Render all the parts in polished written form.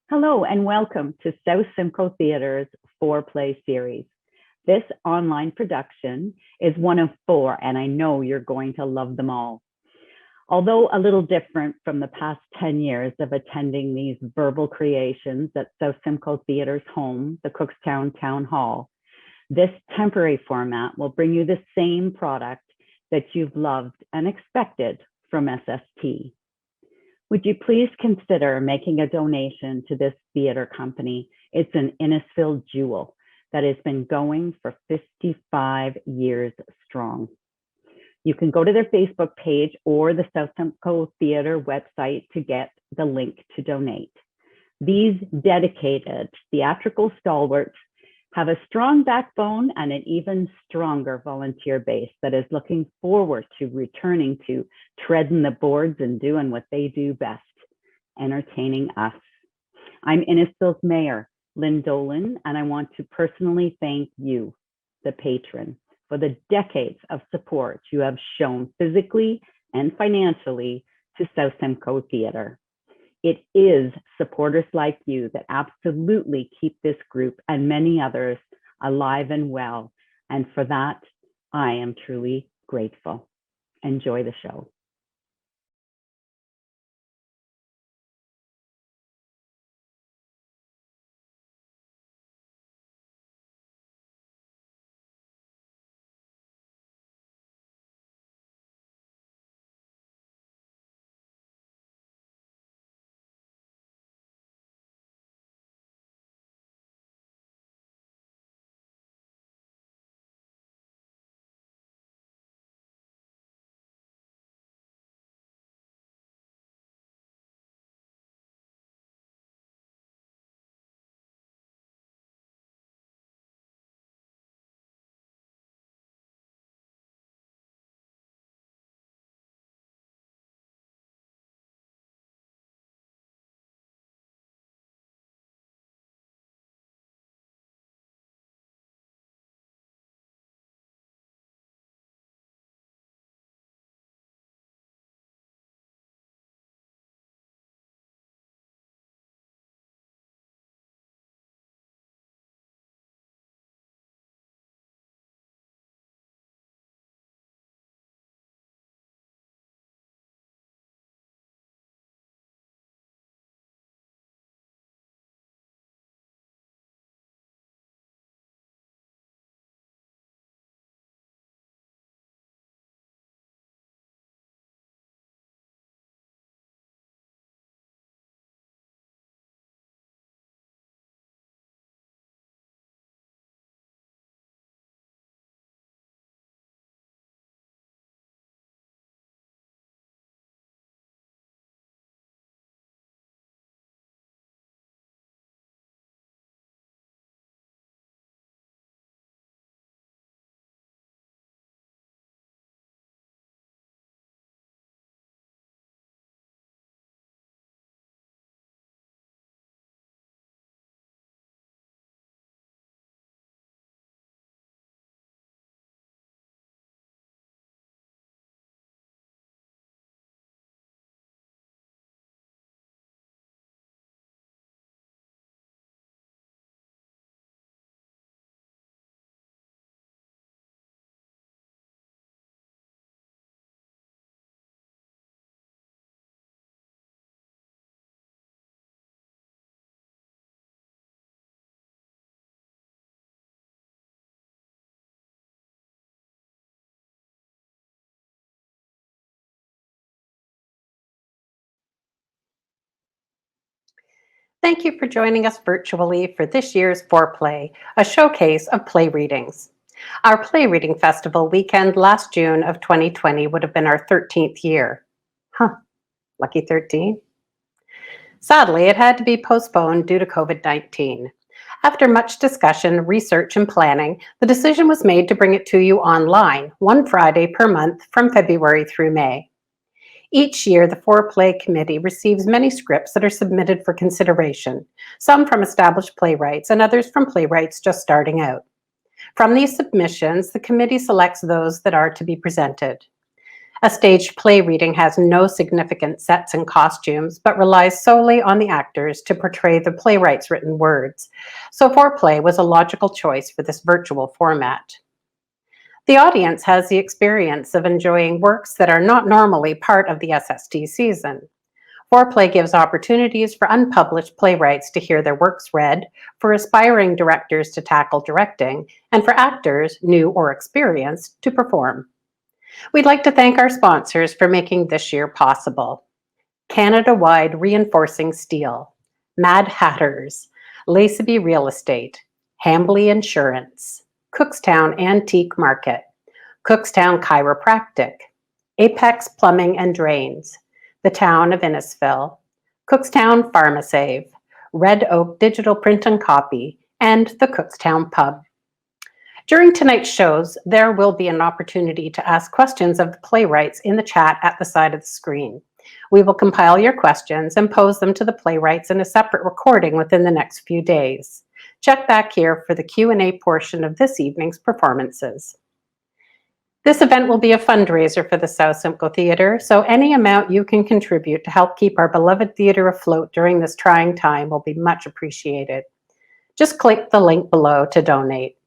Hello and welcome to South Simcoe Theatre's four-play series. This online production is one of four, and I know you're going to love them all. Although a little different from the past 10 years of attending these verbal creations at South Simcoe Theatre's home, the Cookstown Town Hall, this temporary format will bring you the same product that you've loved and expected from SST. Would you please consider making a donation to this theater company? It's an Innisfil jewel that has been going for 55 years strong. You can go to their Facebook page or the South Simcoe Theatre website to get the link to donate. These dedicated theatrical stalwarts have a strong backbone and an even stronger volunteer base that is looking forward to returning to treading the boards and doing what they do best, entertaining us. I'm Innisfil's mayor, Lynn Dolan, and I want to personally thank you, the patron, for the decades of support you have shown physically and financially to South Simcoe Theatre. It is supporters like you that absolutely keep this group and many others alive and well. And for that, I am truly grateful. Enjoy the show. Thank you for joining us virtually for this year's Foreplay, a showcase of play readings. Our Play Reading Festival weekend last June of 2020 would have been our 13th year. Lucky 13. Sadly, it had to be postponed due to COVID-19. After much discussion, research, and planning, the decision was made to bring it to you online, one Friday per month from February through May. Each year, the Foreplay Committee receives many scripts that are submitted for consideration, some from established playwrights and others from playwrights just starting out. From these submissions, the committee selects those that are to be presented. A staged play reading has no significant sets and costumes, but relies solely on the actors to portray the playwright's written words. So foreplay was a logical choice for this virtual format. The audience has the experience of enjoying works that are not normally part of the SST season. Foreplay gives opportunities for unpublished playwrights to hear their works read, for aspiring directors to tackle directing, and for actors, new or experienced, to perform. We'd like to thank our sponsors for making this year possible. Canada-wide Reinforcing Steel, Mad Hatters, Laceby Real Estate, Hambly Insurance, Cookstown Antique Market, Cookstown Chiropractic, Apex Plumbing and Drains, the Town of Innisfil, Cookstown PharmaSave, Red Oak Digital Print and Copy, and the Cookstown Pub. During tonight's shows, there will be an opportunity to ask questions of the playwrights in the chat at the side of the screen. We will compile your questions and pose them to the playwrights in a separate recording within the next few days. Check back here for the Q&A portion of this evening's performances. This event will be a fundraiser for the South Simcoe Theatre, so any amount you can contribute to help keep our beloved theatre afloat during this trying time will be much appreciated. Just click the link below to donate.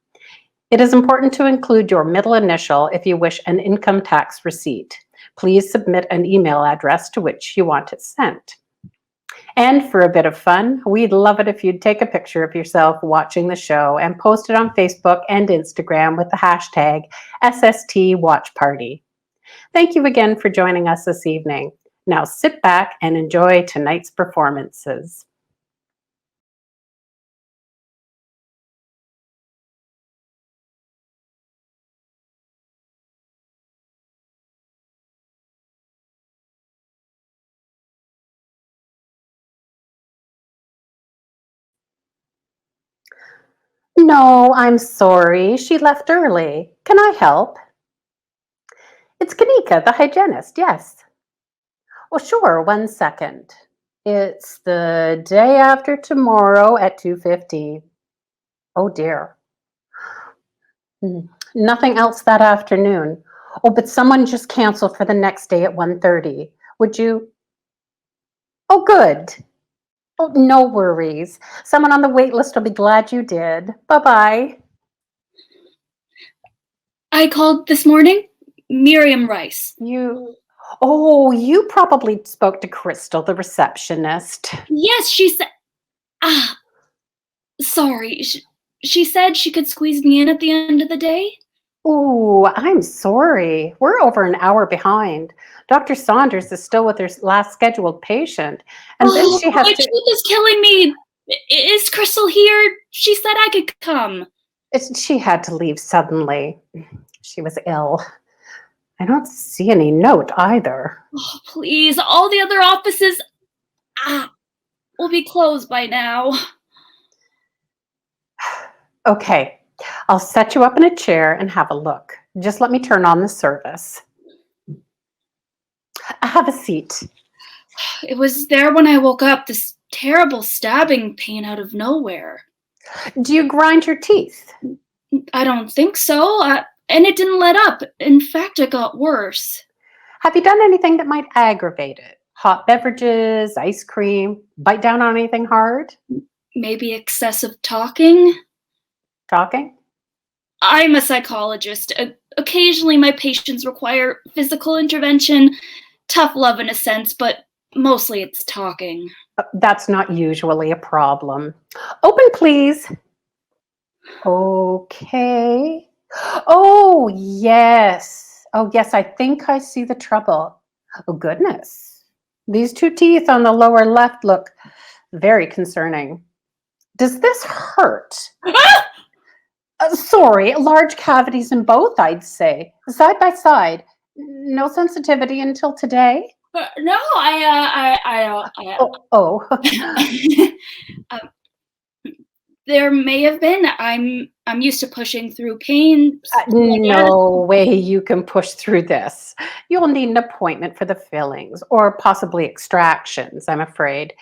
It is important to include your middle initial if you wish an income tax receipt. Please submit an email address to which you want it sent. And for a bit of fun, we'd love it if you'd take a picture of yourself watching the show and post it on Facebook and Instagram with the hashtag SSTWatchParty. Thank you again for joining us this evening. Now sit back and enjoy tonight's performances. No, I'm sorry. She left early. Can I help? It's Kanika, the hygienist, yes. Well, sure, 1 second. It's the day after tomorrow at 2:15. Oh dear. Nothing else that afternoon. Oh, but someone just canceled for the next day at 1:30. Would you? Oh, good. Oh, no worries. Someone on the wait list will be glad you did. Bye-bye. I called this morning. Miriam Rice. You probably spoke to Crystal, the receptionist. Yes, she said. Sorry. She said she could squeeze me in at the end of the day. Ooh, I'm sorry. We're over an hour behind. Dr. Saunders is still with her last scheduled patient, and then she has my to. tooth is killing me. Is Crystal here? She said I could come. She had to leave suddenly. She was ill. I don't see any note either. Oh, please, all the other offices will be closed by now. Okay, I'll set you up in a chair and have a look. Just let me turn on the service. Have a seat. It was there when I woke up, this terrible stabbing pain out of nowhere. Do you grind your teeth? I don't think so. And it didn't let up. In fact, it got worse. Have you done anything that might aggravate it? Hot beverages, ice cream, bite down on anything hard? Maybe excessive talking? Talking? I'm a psychologist. Occasionally my patients require physical intervention, tough love in a sense, but mostly it's talking. That's not usually a problem. Open, please. Okay. Oh, yes. I think I see the trouble. Oh, goodness. These 2 teeth on the lower left look very concerning. Does this hurt? Sorry, large cavities in both, I'd say. Side by side. No sensitivity until today? No, there may have been. I'm used to pushing through pain. No way you can push through this. You'll need an appointment for the fillings or possibly extractions, I'm afraid.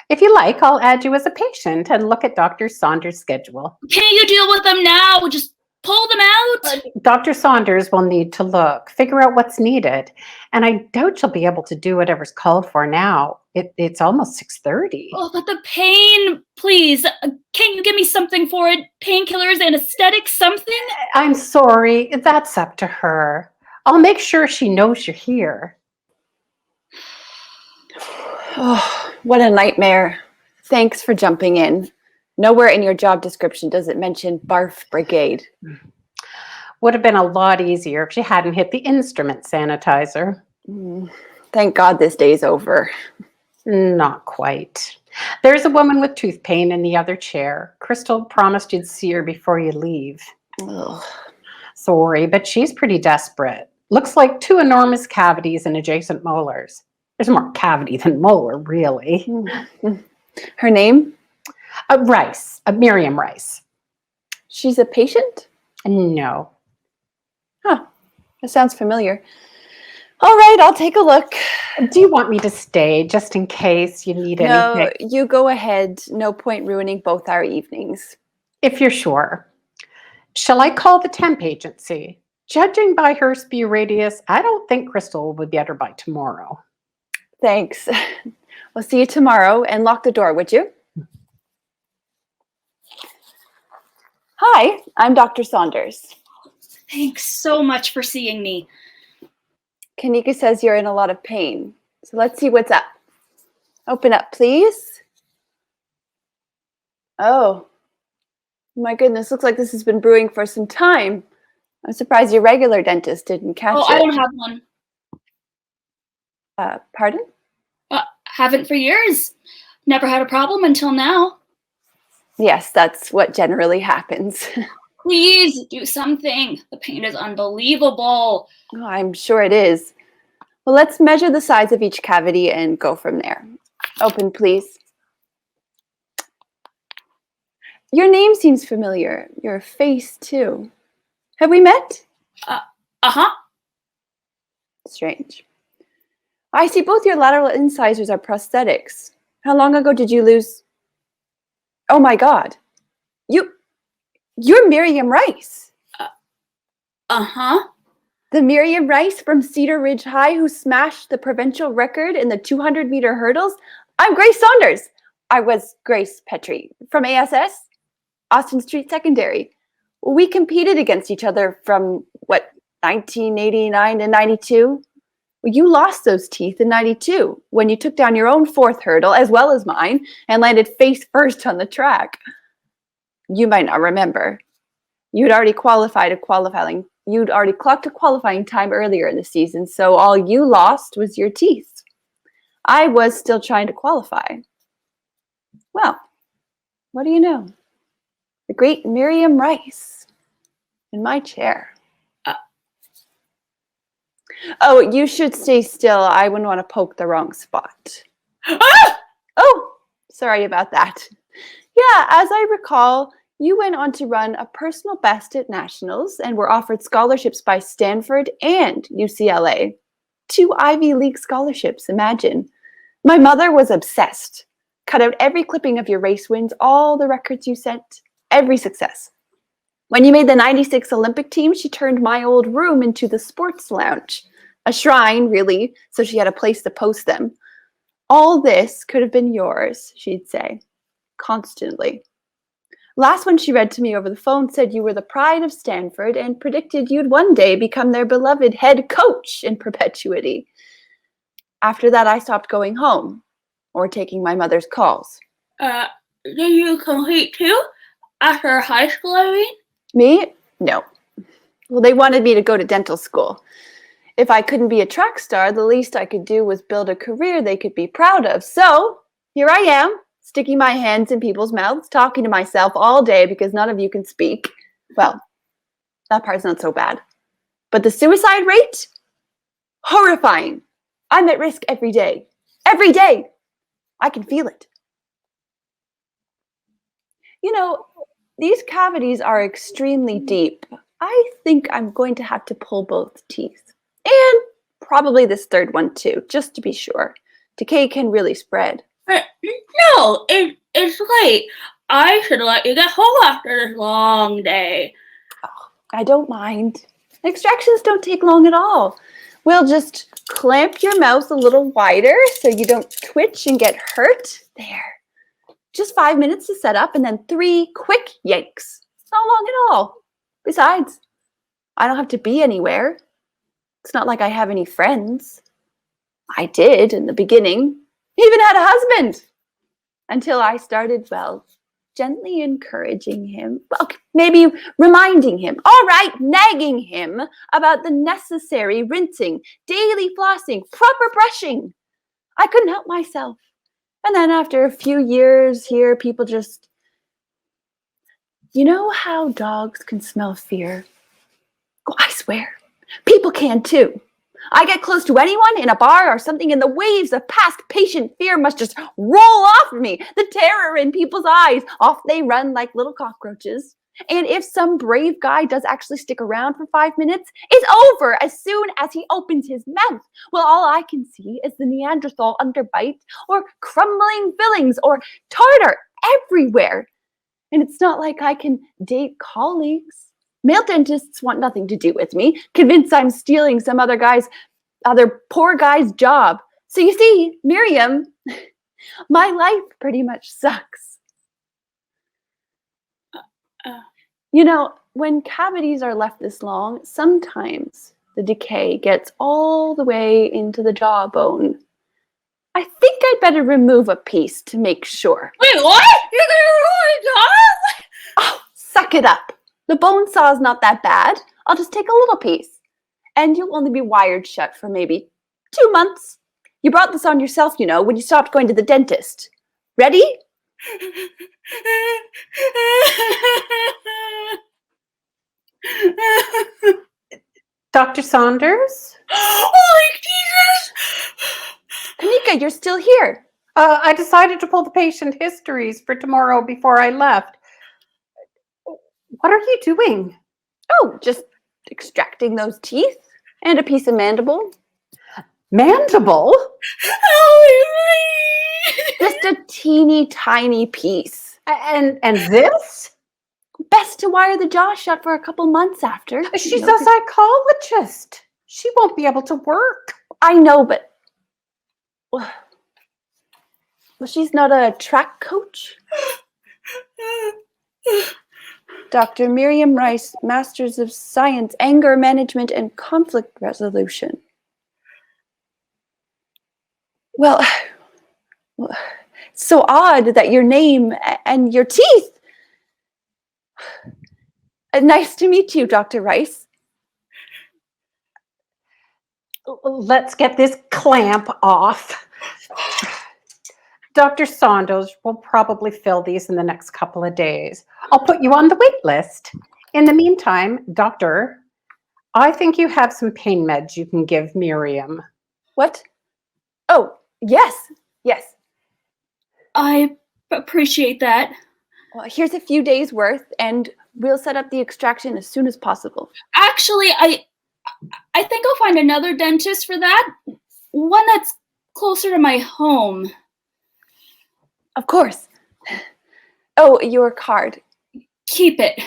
If you like, I'll add you as a patient and look at Dr. Saunders' schedule. Can't you deal with them now? Just pull them out? Dr. Saunders will need to look, figure out what's needed. And I doubt she'll be able to do whatever's called for now. It's almost 6:30. Oh, but the pain, please. Can't you give me something for it? Painkillers, anesthetics, something? I'm sorry. That's up to her. I'll make sure she knows you're here. Oh, what a nightmare. Thanks for jumping in. Nowhere in your job description does it mention barf brigade. Would have been a lot easier if she hadn't hit the instrument sanitizer. Thank God this day's over. Not quite. There's a woman with tooth pain in the other chair. Crystal promised you'd see her before you leave. Ugh. Sorry, but she's pretty desperate. Looks like 2 enormous cavities in adjacent molars. There's more cavity than molar, really. Her name? Rice, Miriam Rice. She's a patient? No. Huh. That sounds familiar. All right, I'll take a look. Do you want me to stay just in case you need No, anything? you go ahead. No point ruining both our evenings. If you're sure. Shall I call the temp agency? Judging by her spew radius, I don't think Crystal will be better by tomorrow. Thanks. We'll see you tomorrow, and lock the door, would you? Hi, I'm Dr. Saunders. Thanks so much for seeing me. Kanika says you're in a lot of pain. So let's see what's up. Open up, please. Oh, my goodness. Looks like this has been brewing for some time. I'm surprised your regular dentist didn't catch it. I don't have one. Pardon? Haven't for years. Never had a problem until now. Yes, that's what generally happens. Please do something. The pain is unbelievable. Oh, I'm sure it is. Well, let's measure the size of each cavity and go from there. Open, please. Your name seems familiar. Your face, too. Have we met? Uh-huh. Strange. I see both your lateral incisors are prosthetics. How long ago did you lose? Oh my God. You're Miriam Rice. Uh-huh. The Miriam Rice from Cedar Ridge High who smashed the provincial record in the 200-meter hurdles? I'm Grace Saunders. I was Grace Petrie from ASS, Austin Street Secondary. We competed against each other from, 1989 to 92? Well, you lost those teeth in 92 when you took down your own 4th hurdle as well as mine and landed face first on the track. You might not remember. You'd already clocked a qualifying time earlier in the season, so all you lost was your teeth. I was still trying to qualify. Well, what do you know? The great Miriam Rice in my chair. Oh, you should stay still. I wouldn't want to poke the wrong spot. Ah! Oh, sorry about that. Yeah, as I recall, you went on to run a personal best at nationals and were offered scholarships by Stanford and UCLA. 2 Ivy League scholarships, imagine. My mother was obsessed. Cut out every clipping of your race wins, all the records you set, every success. When you made the 96 Olympic team, she turned my old room into the sports lounge. A shrine, really, so she had a place to post them. All this could have been yours, she'd say, constantly. Last one she read to me over the phone said you were the pride of Stanford and predicted you'd one day become their beloved head coach in perpetuity. After that, I stopped going home or taking my mother's calls. Did you compete too? After high school, I mean? Me? No. Well, they wanted me to go to dental school. If I couldn't be a track star, the least I could do was build a career they could be proud of. So here I am, sticking my hands in people's mouths, talking to myself all day because none of you can speak. Well, that part's not so bad. But the suicide rate? Horrifying. I'm at risk every day. Every day. I can feel it. You know, these cavities are extremely deep. I think I'm going to have to pull both teeth. And probably this 3rd one too, just to be sure. Decay can really spread. No, it's late. I should let you get home after this long day. Oh, I don't mind. Extractions don't take long at all. We'll just clamp your mouth a little wider so you don't twitch and get hurt. There. Just 5 minutes to set up and then 3 quick yanks. Not long at all. Besides, I don't have to be anywhere. It's not like I have any friends. I did in the beginning. Even had a husband. Until I started, well, gently encouraging him. Well, maybe reminding him. All right, nagging him about the necessary rinsing, daily flossing, proper brushing. I couldn't help myself. And then after a few years here, people just... You know how dogs can smell fear? Oh, I swear, people can too. I get close to anyone in a bar or something and the waves of past patient fear must just roll off of me. The terror in people's eyes, off they run like little cockroaches. And if some brave guy does actually stick around for 5 minutes, it's over as soon as he opens his mouth. Well, all I can see is the Neanderthal underbite or crumbling fillings or tartar everywhere. And it's not like I can date colleagues. Male dentists want nothing to do with me, convinced I'm stealing some other poor guy's job. So you see, Miriam, my life pretty much sucks. You know, when cavities are left this long, sometimes the decay gets all the way into the jawbone. I think I'd better remove a piece to make sure. Wait, what? You're gonna remove a jaw? Oh, suck it up. The bone saw's not that bad. I'll just take a little piece. And you'll only be wired shut for maybe 2 months. You brought this on yourself, you know, when you stopped going to the dentist. Ready? Dr. Saunders? Holy Jesus! Kanika, you're still here. I decided to pull the patient histories for tomorrow before I left. What are you doing? Oh, just extracting those teeth and a piece of mandible. Mandible? Just a teeny tiny piece. And this? Best to wire the jaw shut for a couple months after. She's a psychologist. She won't be able to work. I know, but... Well, she's not a track coach. Dr. Miriam Rice, Masters of Science, Anger Management and Conflict Resolution. Well, it's so odd that your name and your teeth. Nice to meet you, Dr. Rice. Let's get this clamp off. Dr. Saunders will probably fill these in the next couple of days. I'll put you on the wait list. In the meantime, doctor, I think you have some pain meds you can give Miriam. What? Oh, yes. I appreciate that. Well, here's a few days worth, and we'll set up the extraction as soon as possible. Actually, I think I'll find another dentist for that. One that's closer to my home. Of course. Oh, your card. Keep it.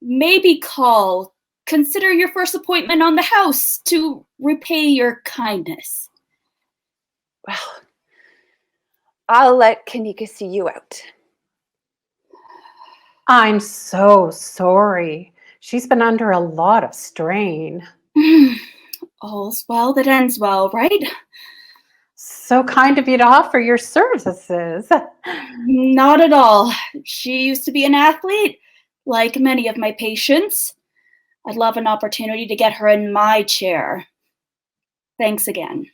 Maybe call. Consider your first appointment on the house to repay your kindness. Well, I'll let Kanika see you out. I'm so sorry. She's been under a lot of strain. All's well that ends well, right? So kind of you to offer your services. Not at all. She used to be an athlete, like many of my patients. I'd love an opportunity to get her in my chair. Thanks again.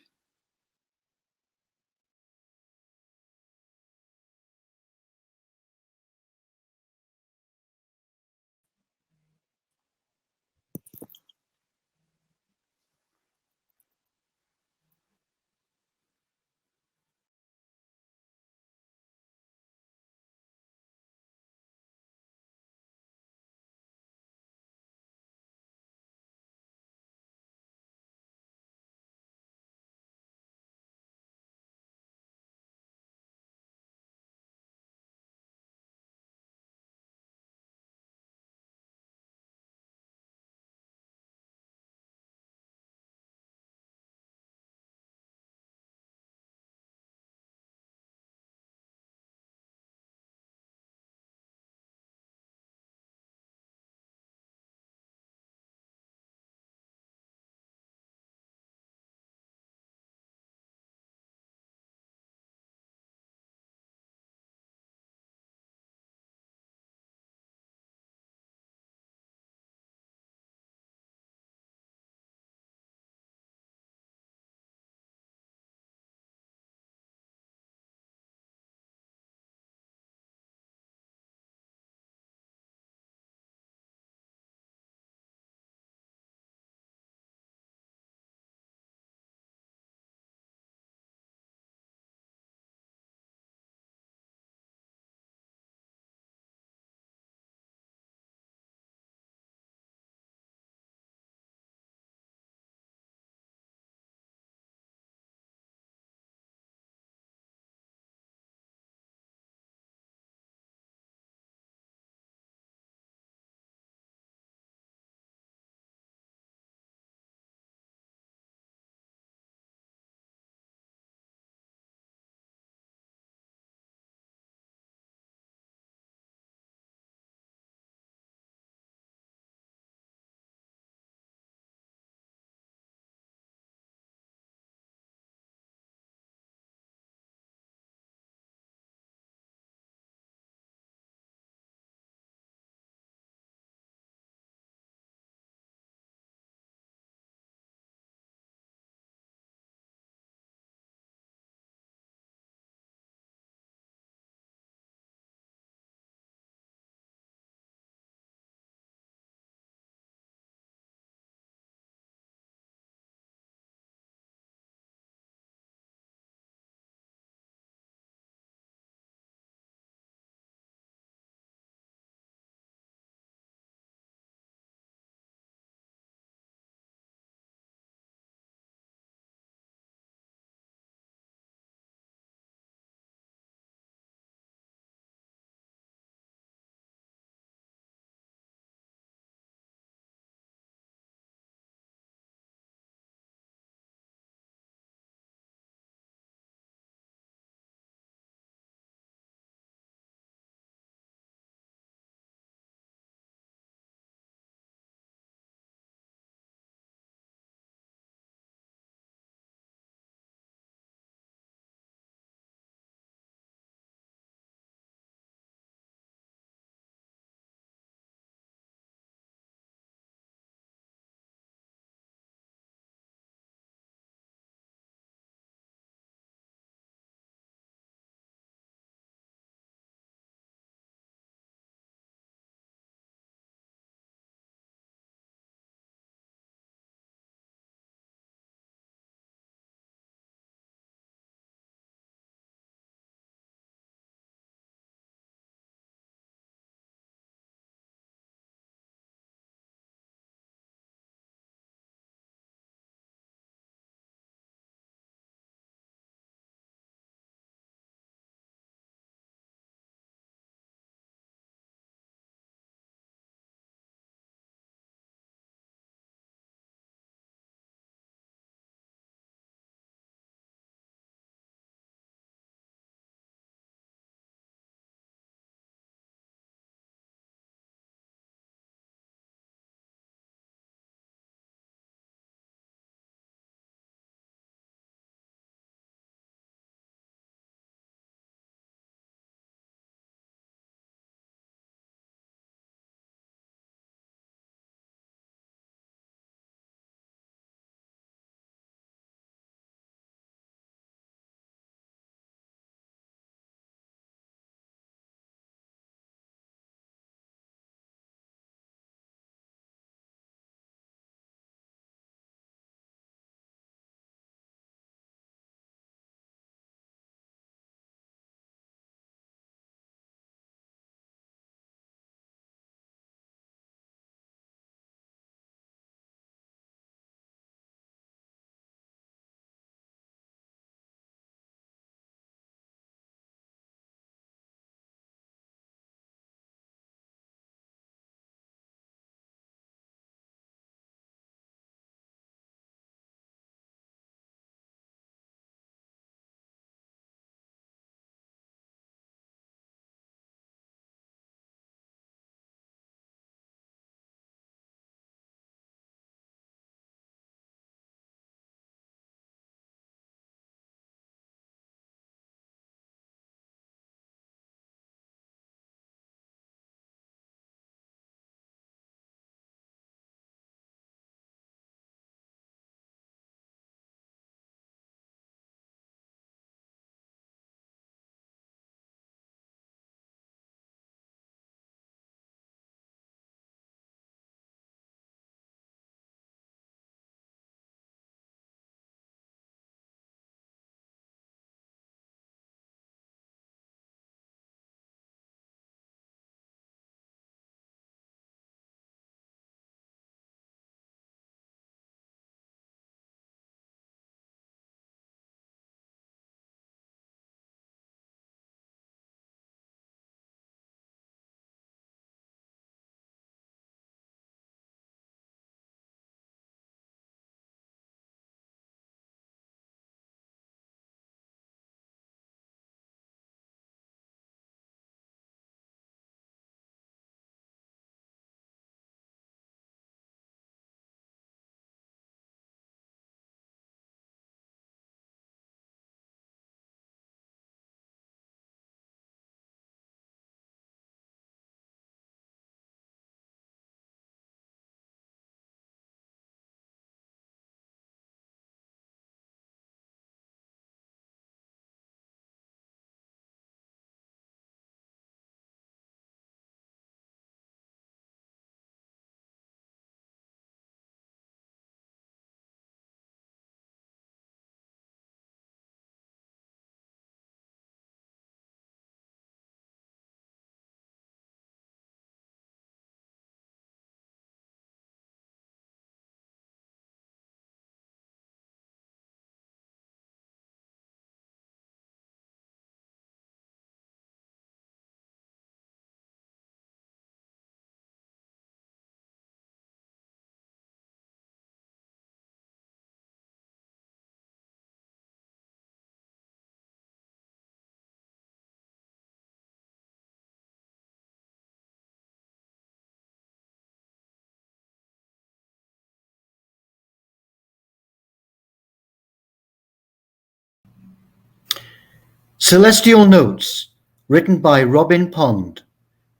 Celestial Notes, written by Robin Pond.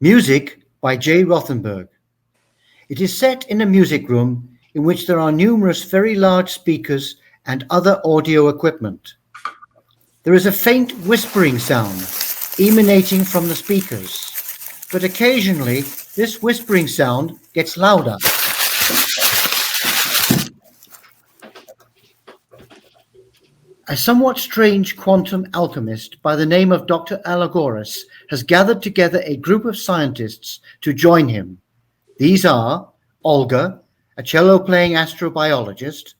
Music by Jay Rothenberg. It is set in a music room in which there are numerous very large speakers and other audio equipment. There is a faint whispering sound emanating from the speakers, but occasionally this whispering sound gets louder. A somewhat strange quantum alchemist by the name of Dr. Alagoras has gathered together a group of scientists to join him. These are Olga, a cello-playing astrobiologist;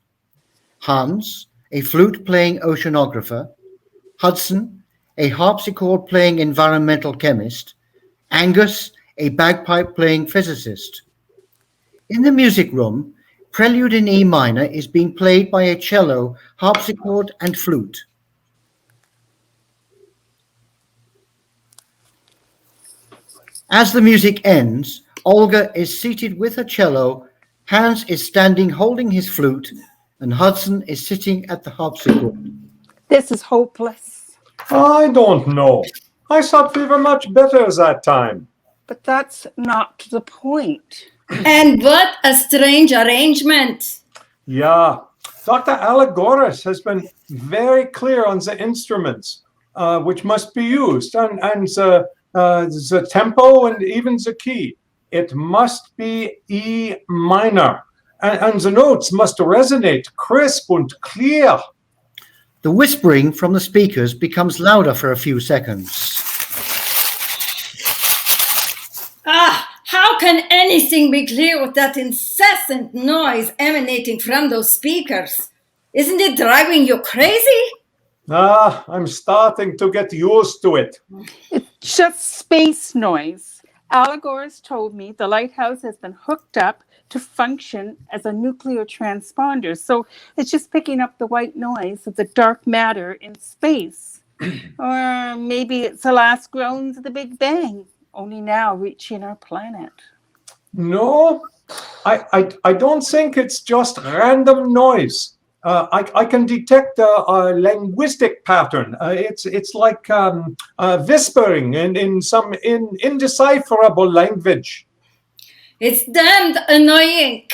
Hans, a flute-playing oceanographer; Hudson, a harpsichord-playing environmental chemist; Angus, a bagpipe-playing physicist. In the music room, Prelude in E minor is being played by a cello, harpsichord, and flute. As the music ends, Olga is seated with her cello, Hans is standing holding his flute, and Hudson is sitting at the harpsichord. This is hopeless. I don't know. I thought we were much better that time. But that's not the point. And what a strange arrangement. Yeah, Dr. Alagoras has been very clear on the instruments which must be used, and the tempo and even the key. It must be E minor, and the notes must resonate crisp and clear. The whispering from the speakers becomes louder for a few seconds. How can anything be clear with that incessant noise emanating from those speakers? Isn't it driving you crazy? I'm starting to get used to it. It's just space noise. Alagoras told me the lighthouse has been hooked up to function as a nuclear transponder, so it's just picking up the white noise of the dark matter in space. Or maybe it's the last groans of the Big Bang, only now reaching our planet. No, I don't think it's just random noise. I can detect a linguistic pattern. It's like whispering in some indecipherable language. It's damned annoying.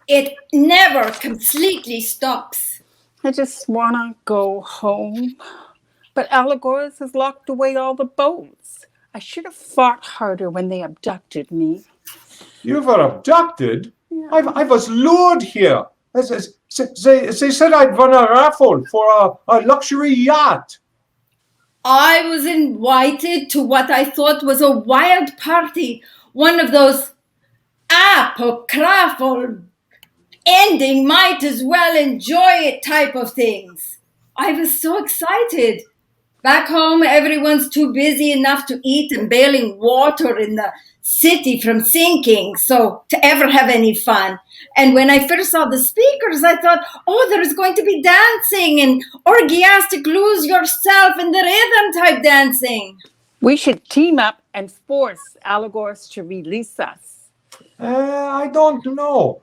It never completely stops. I just want to go home. But Alagoras has locked away all the boats. I should have fought harder when they abducted me. You were abducted? Yeah. I was lured here. They said I'd won a raffle for a luxury yacht. I was invited to what I thought was a wild party, one of those apocryphal ending might as well enjoy it type of things. I was so excited. Back home, everyone's too busy enough to eat and bailing water in the city from sinking, so to ever have any fun. And when I first saw the speakers, I thought, oh, there's going to be dancing and orgiastic lose yourself in the rhythm type dancing. We should team up and force Alagoras to release us. I don't know.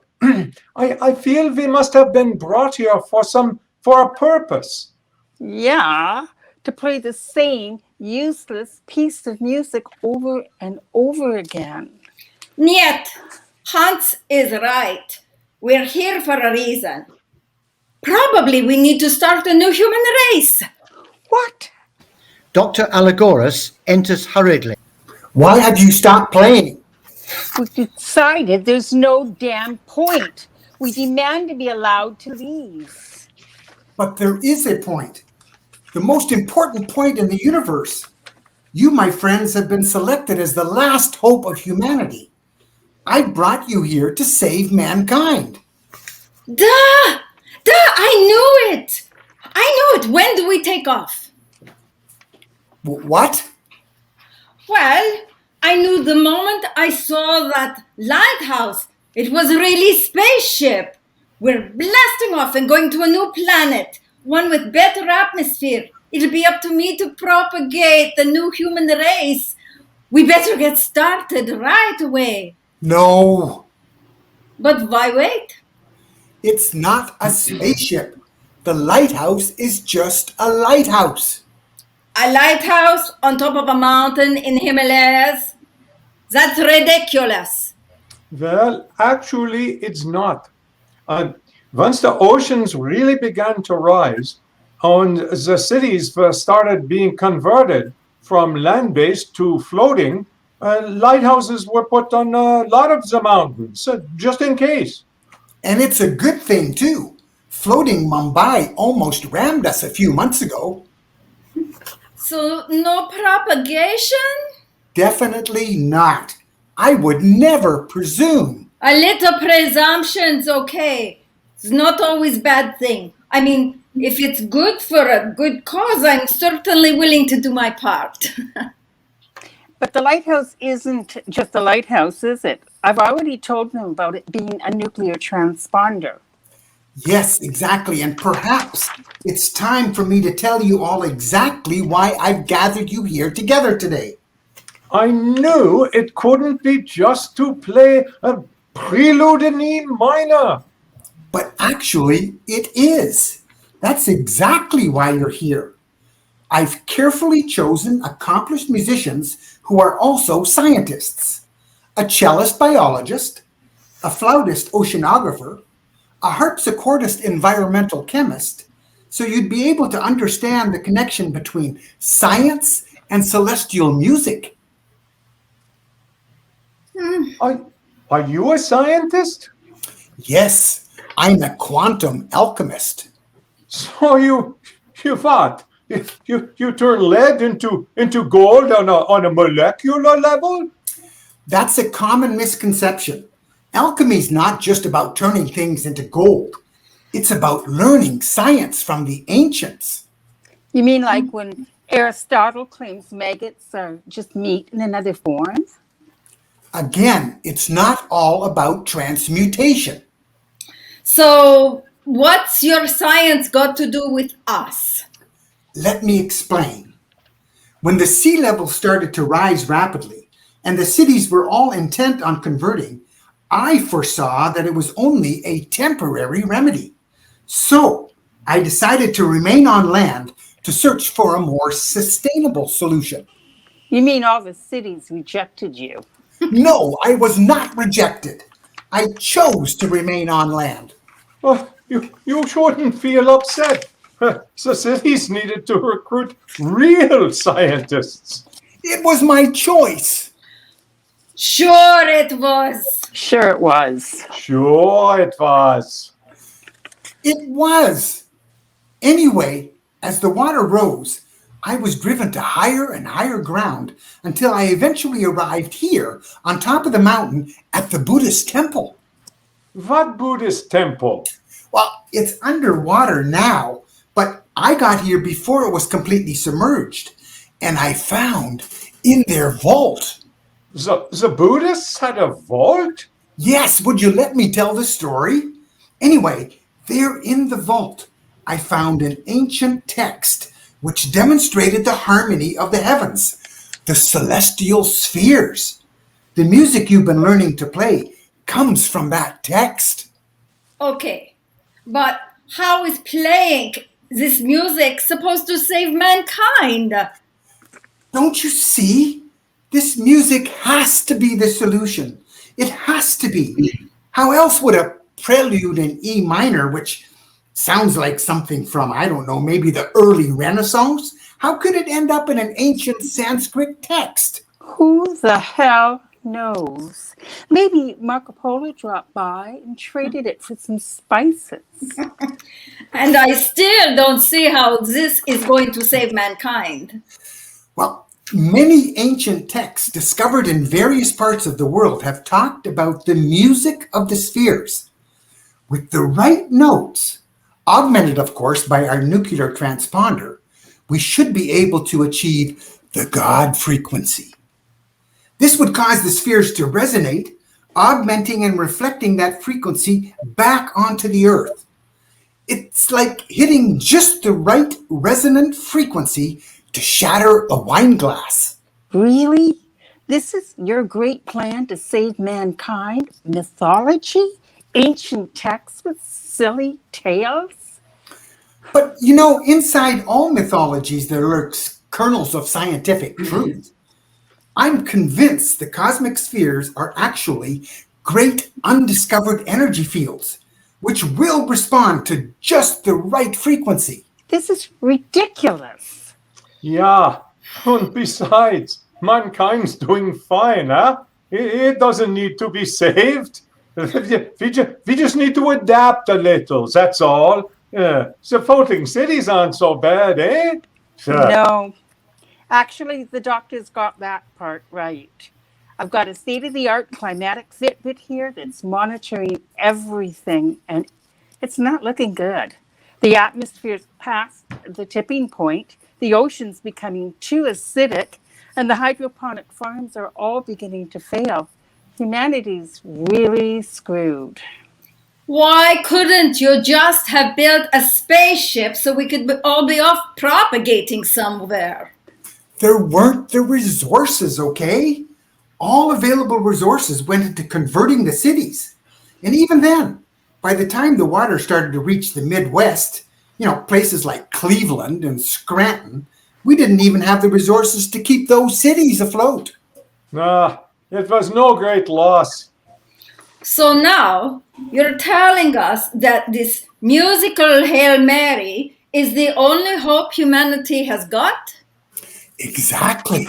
I feel we must have been brought here for a purpose. Yeah, to play the same useless piece of music over and over again. Niet, Hans is right. We're here for a reason. Probably we need to start a new human race. What? Dr. Alagoras enters hurriedly. Why have you stopped playing? We decided there's no damn point. We demand to be allowed to leave. But there is a point. The most important point in the universe. You, my friends, have been selected as the last hope of humanity. I brought you here to save mankind. Duh! I knew it! When do we take off? What? Well, I knew the moment I saw that lighthouse. It was really spaceship. We're blasting off and going to a new planet, one with better atmosphere. It'll be up to me to propagate the new human race. We better get started right away. No. But why wait? It's not a spaceship. The lighthouse is just a lighthouse. A lighthouse on top of a mountain in Himalayas? That's ridiculous. Well, actually, it's not. Once the oceans really began to rise, and the cities started being converted from land-based to floating, lighthouses were put on a lot of the mountains, just in case. And it's a good thing, too. Floating Mumbai almost rammed us a few months ago. So, no propagation? Definitely not. I would never presume. A little presumption's okay. It's not always bad thing. I mean, if it's good for a good cause, I'm certainly willing to do my part. But the lighthouse isn't just a lighthouse, is it? I've already told them about it being a nuclear transponder. Yes, exactly. And perhaps it's time for me to tell you all exactly why I've gathered you here together today. I knew it couldn't be just to play a prelude in E minor. But actually, it is. That's exactly why you're here. I've carefully chosen accomplished musicians who are also scientists. A cellist biologist, a flautist oceanographer, a harpsichordist environmental chemist, so you'd be able to understand the connection between science and celestial music. Are you a scientist? Yes, I'm a quantum alchemist. So you what? You turn lead into gold on a molecular level? That's a common misconception. Alchemy's not just about turning things into gold. It's about learning science from the ancients. You mean like when Aristotle claims maggots are just meat in another form? Again, it's not all about transmutation. So, what's your science got to do with us? Let me explain. When the sea level started to rise rapidly and the cities were all intent on converting, I foresaw that it was only a temporary remedy. So, I decided to remain on land to search for a more sustainable solution. You mean all the cities rejected you? No, I was not rejected. I chose to remain on land. Oh, you shouldn't feel upset. The cities needed to recruit real scientists. It was my choice. Sure it was. Sure it was. Sure it was. It was. Anyway, as the water rose, I was driven to higher and higher ground until I eventually arrived here on top of the mountain at the Buddhist temple. What Buddhist temple? Well, it's underwater now, but I got here before it was completely submerged, and I found in their vault. The Buddhists had a vault? Yes, would you let me tell the story? Anyway, there in the vault, I found an ancient text which demonstrated the harmony of the heavens, the celestial spheres. The music you've been learning to play comes from that text. Okay, but how is playing this music supposed to save mankind? Don't you see? This music has to be the solution. It has to be. How else would a prelude in E minor, which sounds like something from, I don't know, maybe the early Renaissance, how could it end up in an ancient Sanskrit text? Who the hell knows? Maybe Marco Polo dropped by and traded it for some spices. And I still don't see how this is going to save mankind. Well, many ancient texts discovered in various parts of the world have talked about the music of the spheres. With the right notes, augmented, of course, by our nuclear transponder, we should be able to achieve the God frequency. This would cause the spheres to resonate, augmenting and reflecting that frequency back onto the Earth. It's like hitting just the right resonant frequency to shatter a wine glass. Really? This is your great plan to save mankind? Mythology? Ancient texts with silly tales? But you know, inside all mythologies there lurks kernels of scientific truth. I'm convinced the cosmic spheres are actually great undiscovered energy fields, which will respond to just the right frequency. This is ridiculous. Yeah, and besides, mankind's doing fine, huh? It doesn't need to be saved. We just need to adapt a little, that's all. The floating cities aren't so bad, eh? No. Actually, the doctor's got that part right. I've got a state-of-the-art climatic Fitbit here that's monitoring everything, and it's not looking good. The atmosphere's past the tipping point, the ocean's becoming too acidic, and the hydroponic farms are all beginning to fail. Humanity's really screwed. Why couldn't you just have built a spaceship so we could all be off propagating somewhere? There weren't the resources, okay? All available resources went into converting the cities. And even then, by the time the water started to reach the Midwest, places like Cleveland and Scranton, we didn't even have the resources to keep those cities afloat. It was no great loss. So now you're telling us that this musical Hail Mary is the only hope humanity has got? Exactly.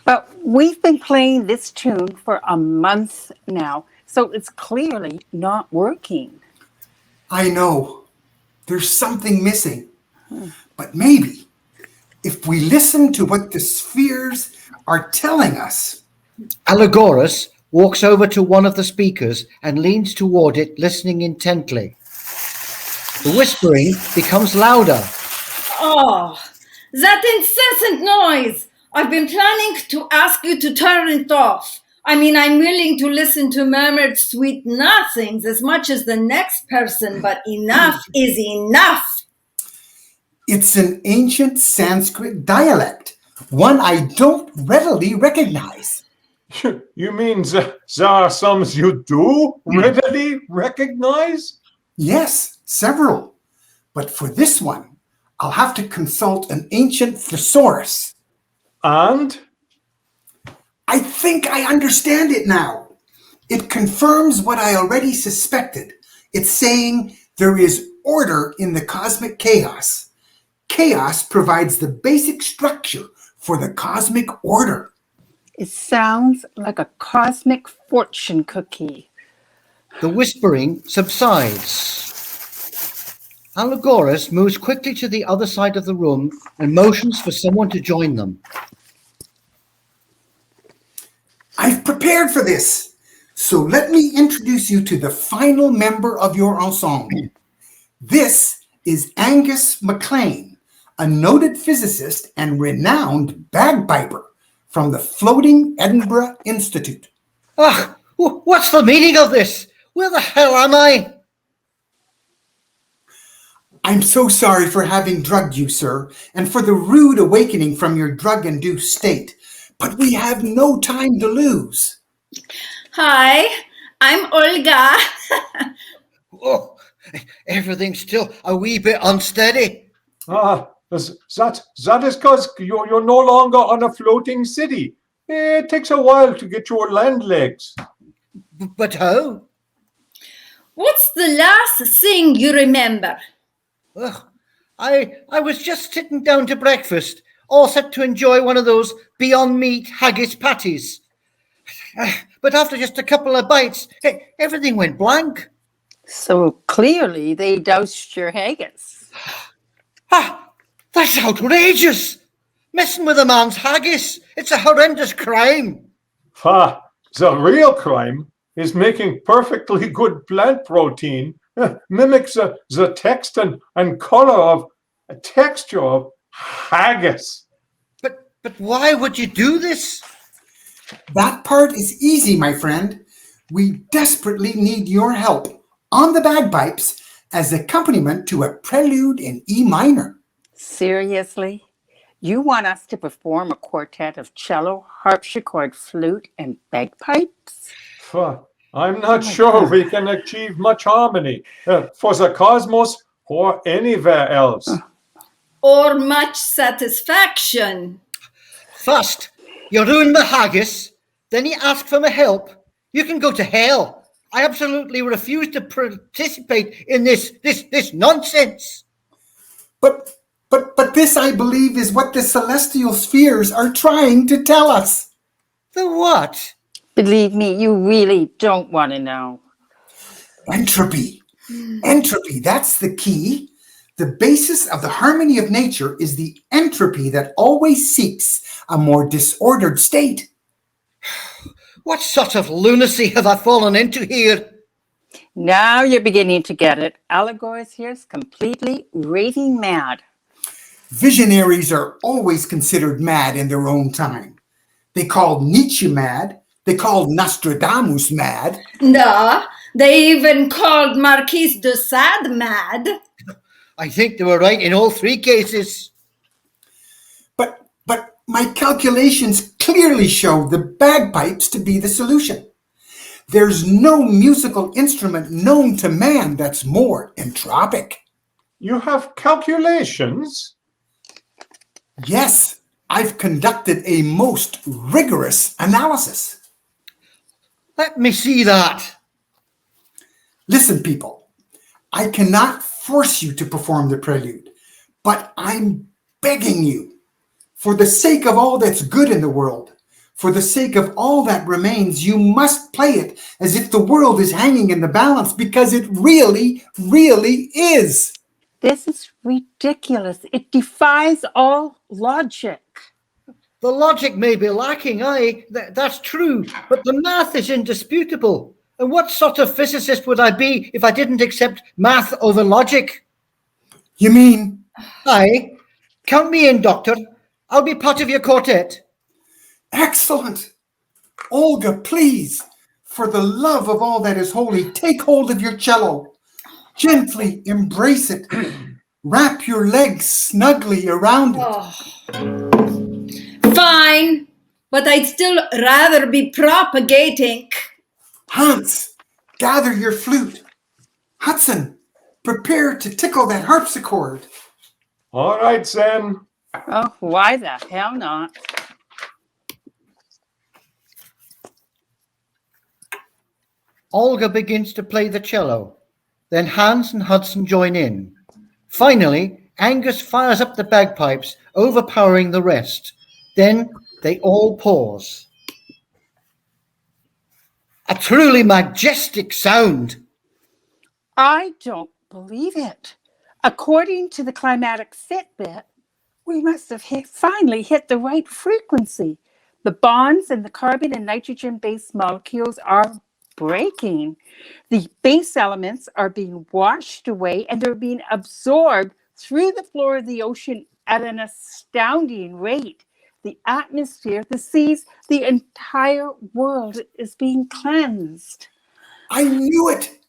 But we've been playing this tune for a month now, so it's clearly not working. I know. There's something missing. But maybe, if we listen to what the spheres are telling us. Allogoras walks over to one of the speakers and leans toward it, listening intently. The whispering becomes louder. Oh, that incessant noise! I've been planning to ask you to turn it off. I'm willing to listen to murmured sweet nothings as much as the next person, but enough is enough. It's an ancient Sanskrit dialect, one I don't readily recognize. You mean there are some you do readily recognize? Yes, several. But for this one, I'll have to consult an ancient thesaurus. And? I think I understand it now. It confirms what I already suspected. It's saying there is order in the cosmic chaos. Chaos provides the basic structure for the cosmic order. It sounds like a cosmic fortune cookie. The whispering subsides. Allogoras moves quickly to the other side of the room and motions for someone to join them. I've prepared for this, so let me introduce you to the final member of your ensemble. This is Angus MacLean, a noted physicist and renowned bagpiper from the Floating Edinburgh Institute. What's the meaning of this? Where the hell am I? I'm so sorry for having drugged you, sir, and for the rude awakening from your drug-induced state. But we have no time to lose. Hi, I'm Olga. Everything's still a wee bit unsteady. That is because you're no longer on a floating city. It takes a while to get your land legs. But how? What's the last thing you remember? I was just sitting down to breakfast, all set to enjoy one of those Beyond Meat haggis patties. But after just a couple of bites, everything went blank. So clearly they doused your haggis. That's outrageous! Messing with a man's haggis, it's a horrendous crime. The real crime is making perfectly good plant protein mimics the text and color of texture of haggis. But why would you do this? That part is easy, my friend. We desperately need your help on the bagpipes as accompaniment to a prelude in E minor. Seriously? You want us to perform a quartet of cello, harpsichord, flute, and bagpipes? I'm not sure we can achieve much harmony for the cosmos or anywhere else. or much satisfaction. First, you ruin my haggis, then you ask for my help. You can go to hell. I absolutely refuse to participate in this nonsense. But this, I believe, is what the celestial spheres are trying to tell us. The what? Believe me, you really don't want to know. Entropy. Entropy, that's the key. The basis of the harmony of nature is the entropy that always seeks a more disordered state. What sort of lunacy have I fallen into here? Now you're beginning to get it. Allegoris here is completely raving mad. Visionaries are always considered mad in their own time. They called Nietzsche mad. They called Nostradamus mad. Nah, they even called Marquis de Sade mad. I think they were right in all three cases. But my calculations clearly show the bagpipes to be the solution. There's no musical instrument known to man that's more entropic. You have calculations? Yes, I've conducted a most rigorous analysis. Let me see that. Listen, people, I cannot force you to perform the prelude, but I'm begging you, for the sake of all that's good in the world, for the sake of all that remains, you must play it as if the world is hanging in the balance, because it really, really is. This is ridiculous. It defies all logic. The logic may be lacking, aye, that's true, but the math is indisputable. And what sort of physicist would I be if I didn't accept math over logic? You mean? Aye. Count me in, Doctor. I'll be part of your quartet. Excellent. Olga, please, for the love of all that is holy, take hold of your cello. Gently embrace it. Wrap your legs snugly around it. Oh. Fine, but I'd still rather be propagating. Hans, gather your flute. Hudson, prepare to tickle that harpsichord. All right, Zen. Oh, why the hell not? Olga begins to play the cello. Then Hans and Hudson join in. Finally, Angus fires up the bagpipes, overpowering the rest. Then they all pause. A truly majestic sound. I don't believe it. According to the climatic Fitbit, we must have finally hit the right frequency. The bonds in the carbon and nitrogen-based molecules are breaking. The base elements are being washed away and they're being absorbed through the floor of the ocean at an astounding rate. The atmosphere, the seas, the entire world is being cleansed. I knew it.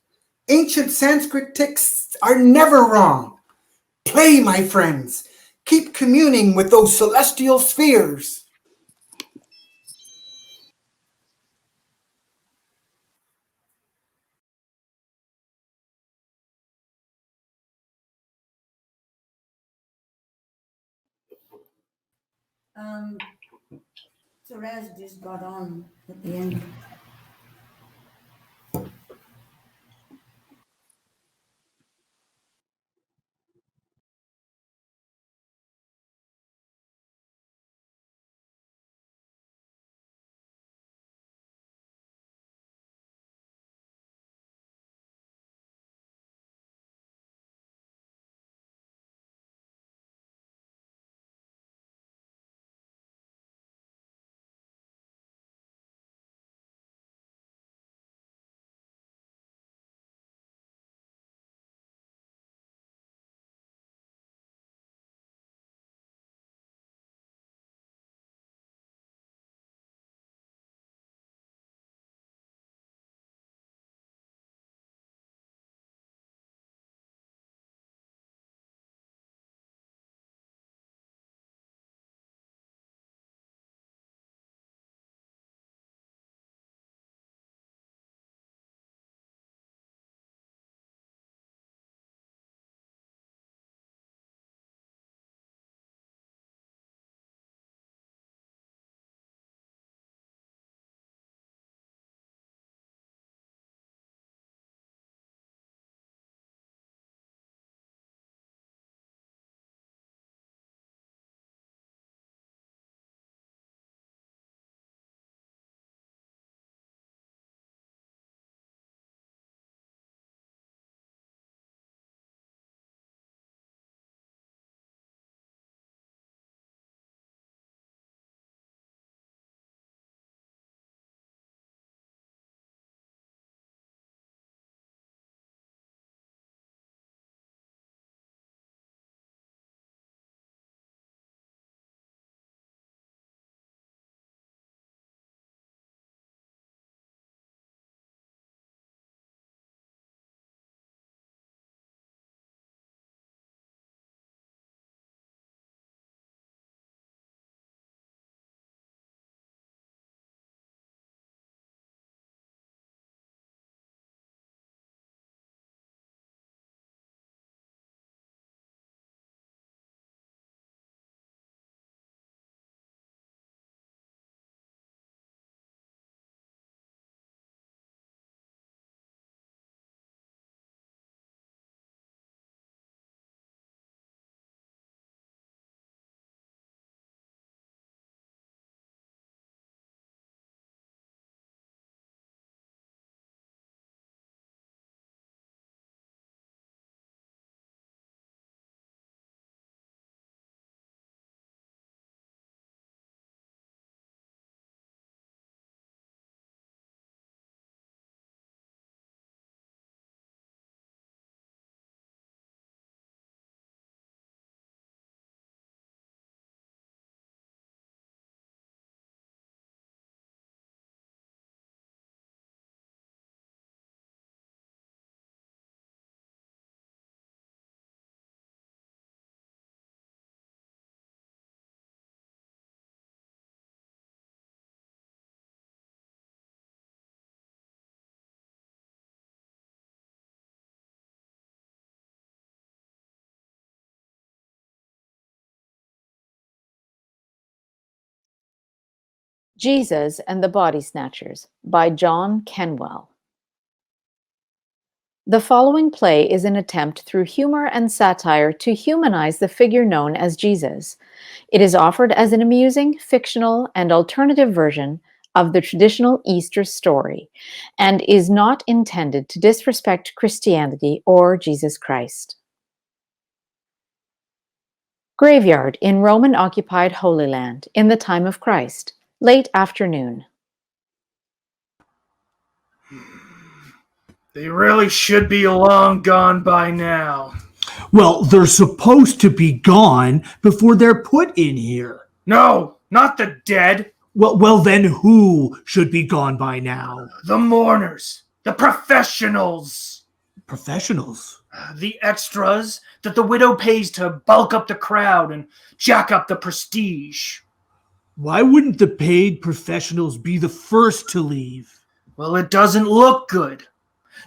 Ancient Sanskrit texts are never wrong. Play, my friends. Keep communing with those celestial spheres. Therese just got on at the end. Jesus and the Body Snatchers by John Kenwell. The following play is an attempt through humor and satire to humanize the figure known as Jesus. It is offered as an amusing, fictional, and alternative version of the traditional Easter story and is not intended to disrespect Christianity or Jesus Christ. Graveyard in Roman-occupied Holy Land in the time of Christ. Late afternoon. They really should be long gone by now. Well, they're supposed to be gone before they're put in here. No, not the dead. Well, then who should be gone by now? The mourners. The professionals. Professionals? The extras that the widow pays to bulk up the crowd and jack up the prestige. Why wouldn't the paid professionals be the first to leave? Well, it doesn't look good.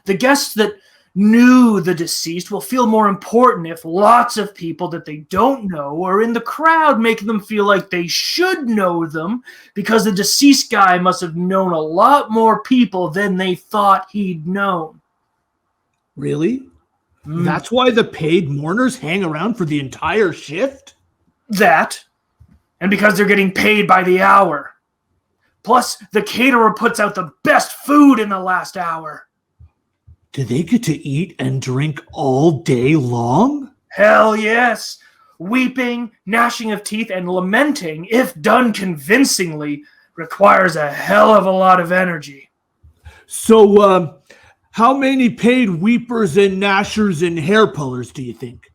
The guests that knew the deceased will feel more important if lots of people that they don't know are in the crowd, making them feel like they should know them because the deceased guy must have known a lot more people than they thought he'd known. Really? That's why the paid mourners hang around for the entire shift? That, and because they're getting paid by the hour. Plus, the caterer puts out the best food in the last hour. Do they get to eat and drink all day long? Hell yes. Weeping, gnashing of teeth, and lamenting, if done convincingly, requires a hell of a lot of energy. So, how many paid weepers and gnashers and hair pullers do you think?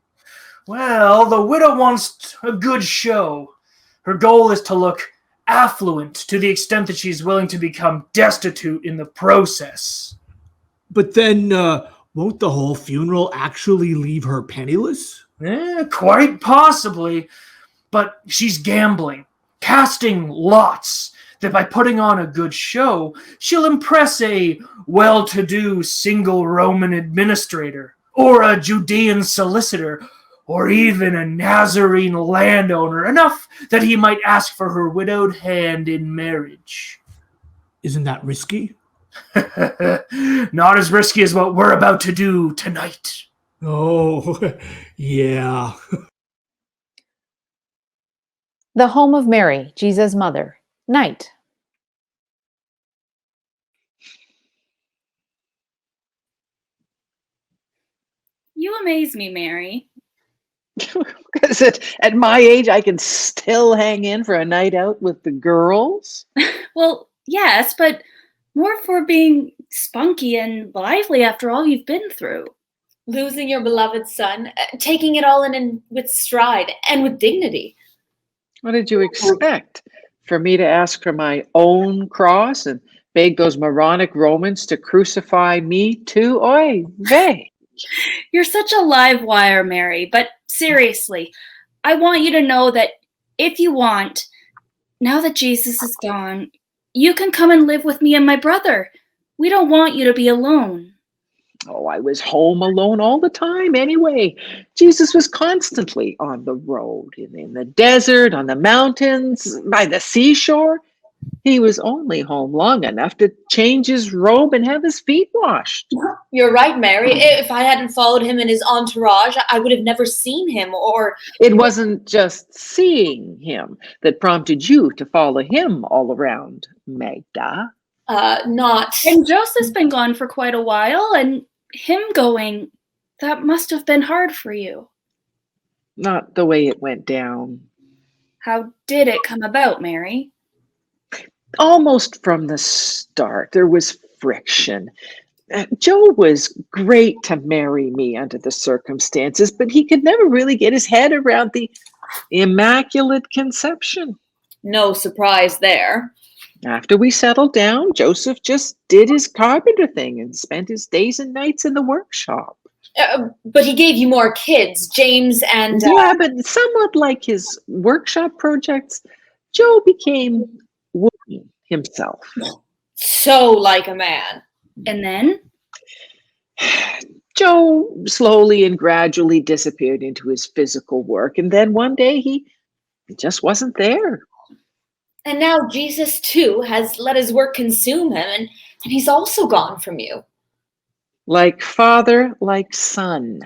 Well, the widow wants a good show. Her goal is to look affluent to the extent that she's willing to become destitute in the process. But then, won't the whole funeral actually leave her penniless? Quite possibly. But she's gambling, casting lots, that by putting on a good show, she'll impress a well-to-do single Roman administrator, or a Judean solicitor, or even a Nazarene landowner, enough that he might ask for her widowed hand in marriage. Isn't that risky? Not as risky as what we're about to do tonight. Oh, yeah. The Home of Mary, Jesus' mother. Night. You amaze me, Mary. Because at my age, I can still hang in for a night out with the girls. Well, yes, but more for being spunky and lively after all you've been through. Losing your beloved son, taking it all in with stride and with dignity. What did you expect? For me to ask for my own cross and beg those moronic Romans to crucify me too? Oy vey. You're such a live wire, Mary, but seriously, I want you to know that if you want, now that Jesus is gone, you can come and live with me and my brother. We don't want you to be alone. Oh, I was home alone all the time anyway. Jesus was constantly on the road, in the desert, on the mountains, by the seashore. He was only home long enough to change his robe and have his feet washed. You're right, Mary. If I hadn't followed him in his entourage, I would have never seen him or... It wasn't just seeing him that prompted you to follow him all around, Magda. Not... And Joseph's been gone for quite a while, and him going, that must have been hard for you. Not the way it went down. How did it come about, Mary? Almost from the start, there was friction. Joe was great to marry me under the circumstances, but he could never really get his head around the Immaculate Conception. No surprise there. After we settled down, Joseph just did his carpenter thing and spent his days and nights in the workshop. But he gave you more kids, James and... Yeah, but somewhat like his workshop projects, Joe became wooden himself. So like a man. And then? Joe slowly and gradually disappeared into his physical work, and then one day he just wasn't there. And now Jesus, too, has let his work consume him, and he's also gone from you. Like father, like son.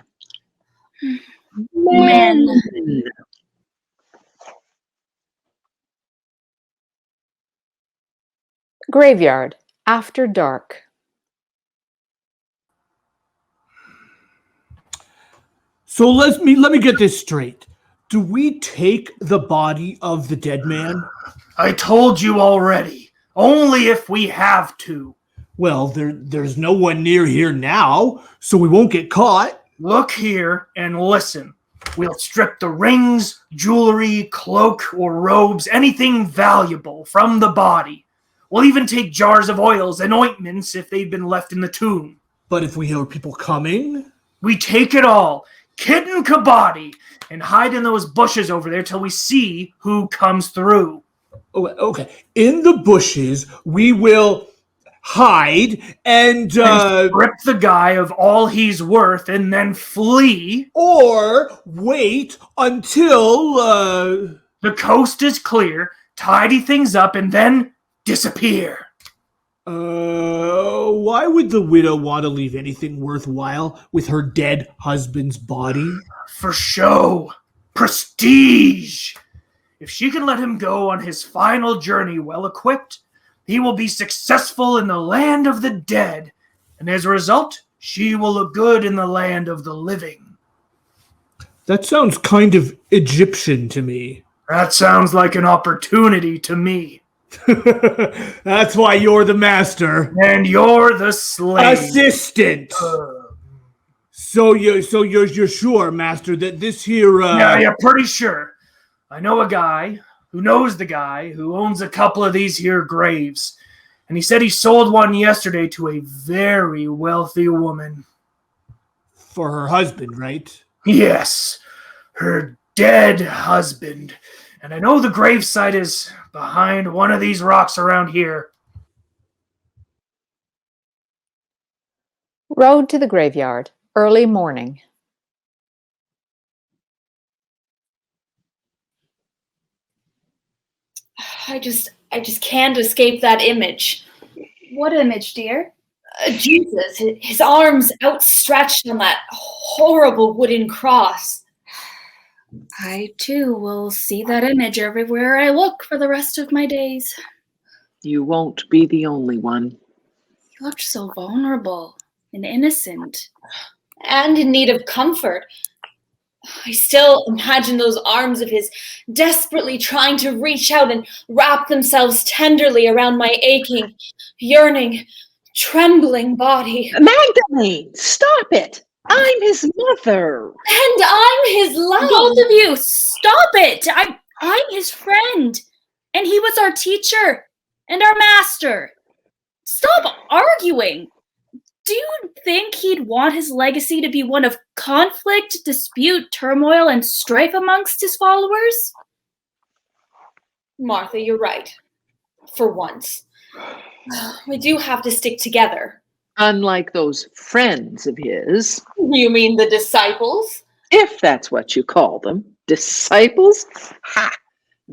Men. Graveyard, after dark. So let me get this straight. Do we take the body of the dead man? I told you already. Only if we have to. Well, there's no one near here now, so we won't get caught. Look here and listen. We'll strip the rings, jewelry, cloak, or robes, anything valuable from the body. We'll even take jars of oils and ointments if they've been left in the tomb. But if we hear people coming? We take it all, kit and kabody, and hide in those bushes over there till we see who comes through. Oh, okay. In the bushes, we will hide and strip the guy of all he's worth and then flee. Or wait until the coast is clear, tidy things up, and then disappear. Why would the widow want to leave anything worthwhile with her dead husband's body? For show. Prestige. If she can let him go on his final journey well equipped, he will be successful in the land of the dead, and as a result, she will look good in the land of the living. That sounds kind of Egyptian to me. That sounds like an opportunity to me. That's why you're the master. And you're the slave. Assistant. So you're sure, master, that this here Yeah, you're pretty sure. I know a guy who knows the guy who owns a couple of these here graves. And he said he sold one yesterday to a very wealthy woman. For her husband, right? Yes, her dead husband. And I know the gravesite is behind one of these rocks around here. Road to the graveyard, early morning. I just can't escape that image. What image, dear? Jesus, his arms outstretched on that horrible wooden cross. I, too, will see that image everywhere I look for the rest of my days. You won't be the only one. He looked so vulnerable and innocent. And in need of comfort. I still imagine those arms of his desperately trying to reach out and wrap themselves tenderly around my aching, yearning, trembling body. Magdalene, stop it! I'm his mother. And I'm his love. Both of you, stop it! I'm his friend. And he was our teacher and our master. Stop arguing. Do you think he'd want his legacy to be one of conflict, dispute, turmoil, and strife amongst his followers? Martha, you're right. For once. We do have to stick together. Unlike those friends of his. You mean the disciples? If that's what you call them. Disciples? Ha!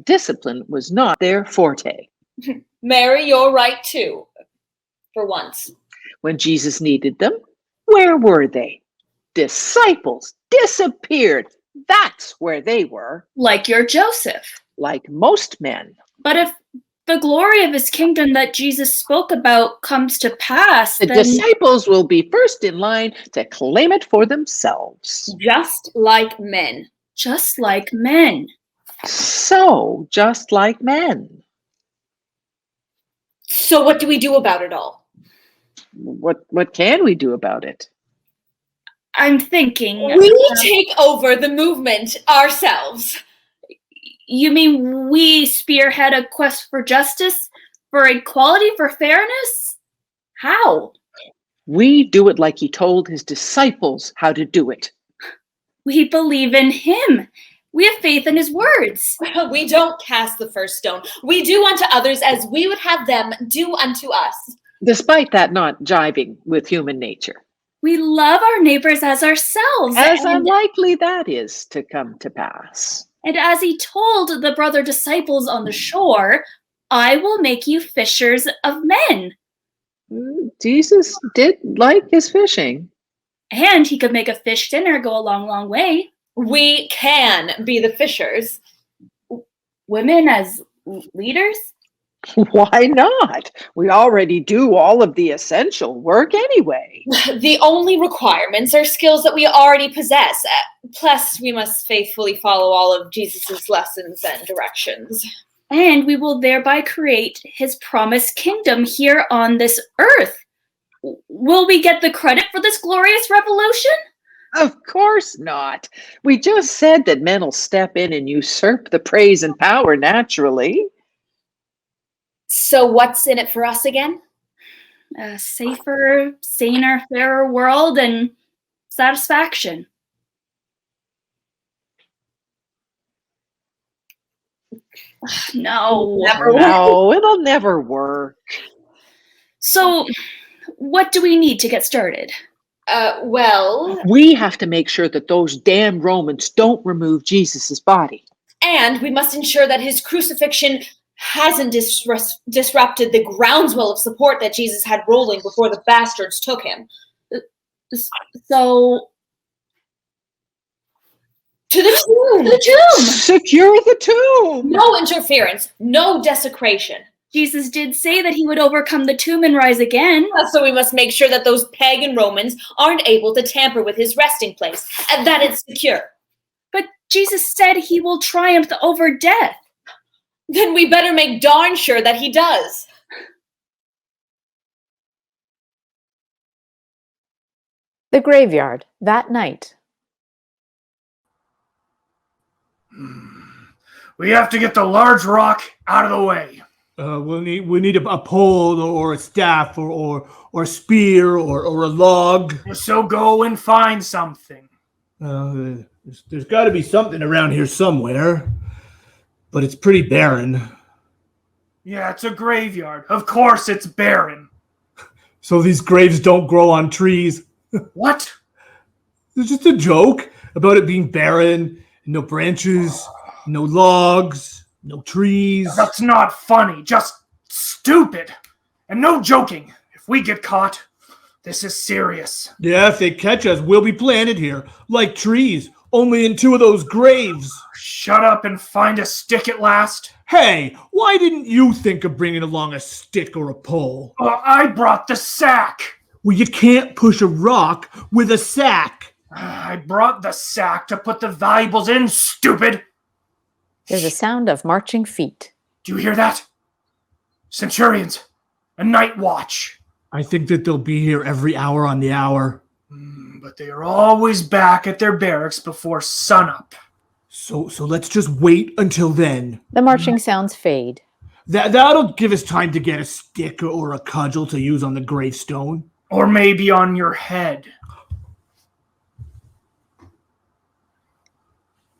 Discipline was not their forte. Mary, you're right too. For once. When Jesus needed them, where were they? Disciples disappeared. That's where they were. Like your Joseph. Like most men. But if the glory of his kingdom that Jesus spoke about comes to pass, the disciples will be first in line to claim it for themselves. Just like men. Just like men. So, just like men. So what do we do about it all? What can we do about it? I'm thinking... We take over the movement ourselves. You mean we spearhead a quest for justice, for equality, for fairness? How? We do it like he told his disciples how to do it. We believe in him. We have faith in his words. We don't cast the first stone. We do unto others as we would have them do unto us. Despite that not jiving with human nature. We love our neighbors as ourselves. As unlikely that is to come to pass. And as he told the brother disciples on the shore, I will make you fishers of men. Jesus did like his fishing. And he could make a fish dinner go a long, long way. We can be the fishers. Women as leaders? Why not? We already do all of the essential work anyway. The only requirements are skills that we already possess. Plus, we must faithfully follow all of Jesus' lessons and directions. And we will thereby create his promised kingdom here on this earth. Will we get the credit for this glorious revolution? Of course not. We just said that men will step in and usurp the praise and power naturally. So what's in it for us again? A safer, saner, fairer world and satisfaction. No. No, it'll never work. So, what do we need to get started? Well... We have to make sure that those damn Romans don't remove Jesus' body. And we must ensure that his crucifixion hasn't disrupted the groundswell of support that Jesus had rolling before the bastards took him. So... To the tomb! To the tomb! Secure the tomb! No interference, no desecration. Jesus did say that he would overcome the tomb and rise again. So we must make sure that those pagan Romans aren't able to tamper with his resting place, and that it's secure. But Jesus said he will triumph over death. Then we better make darn sure that he does. The graveyard, that night. We have to get the large rock out of the way. We need a pole or a staff or a spear or a log. So go and find something. There's got to be something around here somewhere, but it's pretty barren. Yeah, it's a graveyard. Of course it's barren. So these graves don't grow on trees. What? It's just a joke about it being barren, no branches, no logs, no trees. That's not funny, just stupid. And no joking. If we get caught, this is serious. Yeah, if they catch us, we'll be planted here, like trees, only in two of those graves. Shut up and find a stick at last. Hey, why didn't you think of bringing along a stick or a pole? I brought the sack. Well, you can't push a rock with a sack. I brought the sack to put the valuables in, stupid. There's a sound of marching feet. Do you hear that? Centurions, a night watch. I think that they'll be here every hour on the hour. But they are always back at their barracks before sunup. So let's just wait until then. The marching sounds fade. That'll give us time to get a stick or a cudgel to use on the gravestone. Or maybe on your head.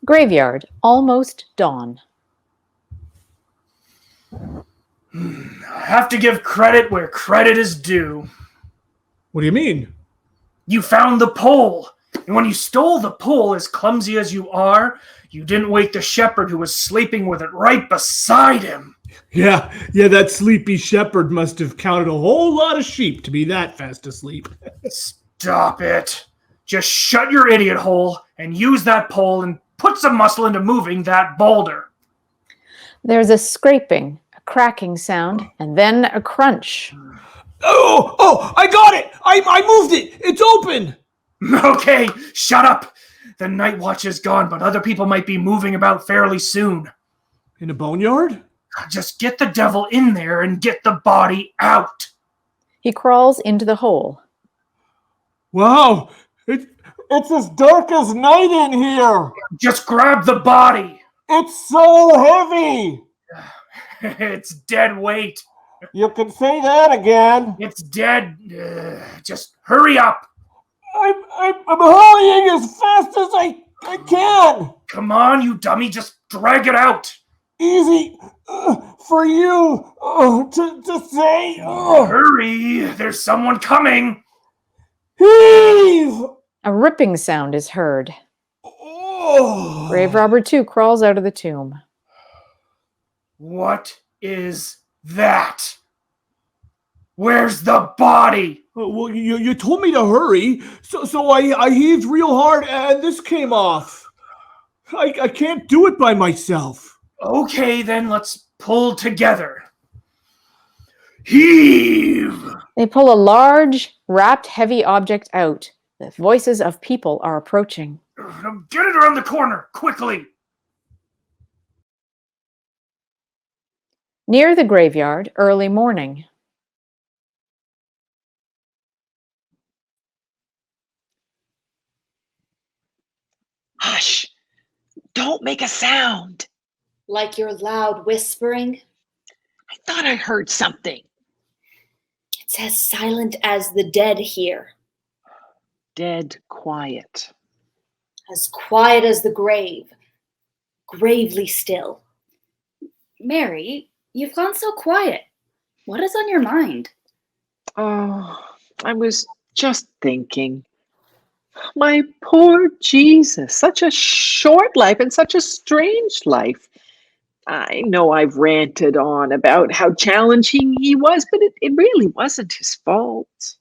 Graveyard, almost dawn. I have to give credit where credit is due. What do you mean? You found the pole. And when you stole the pole, as clumsy as you are, you didn't wake the shepherd who was sleeping with it right beside him. Yeah, that sleepy shepherd must have counted a whole lot of sheep to be that fast asleep. Stop it. Just shut your idiot hole and use that pole and put some muscle into moving that boulder. There's a scraping, a cracking sound, and then a crunch. Oh, I got it! I moved it! It's open! Okay, shut up. The night watch is gone, but other people might be moving about fairly soon. In a boneyard? Just get the devil in there and get the body out. He crawls into the hole. Wow, it's as dark as night in here. Just grab the body. It's so heavy. It's dead weight. You can say that again. It's dead. Just hurry up. I'm hurrying as fast as I can. Come on, you dummy. Just drag it out. Easy for you to say. Hurry. There's someone coming. Heave. A ripping sound is heard. Oh. Grave robber 2 crawls out of the tomb. What is that? Where's the body? Well, you told me to hurry, so I heaved real hard and this came off. I can't do it by myself. Okay, then let's pull together. Heave! They pull a large, wrapped, heavy object out. The voices of people are approaching. Get it around the corner, quickly! Near the graveyard, early morning. Hush! Don't make a sound. Like your loud whispering? I thought I heard something. It's as silent as the dead here. Dead quiet. As quiet as the grave. Gravely still. Mary, you've gone so quiet. What is on your mind? Oh, I was just thinking. My poor Jesus, such a short life and such a strange life. I know I've ranted on about how challenging he was, but it really wasn't his fault.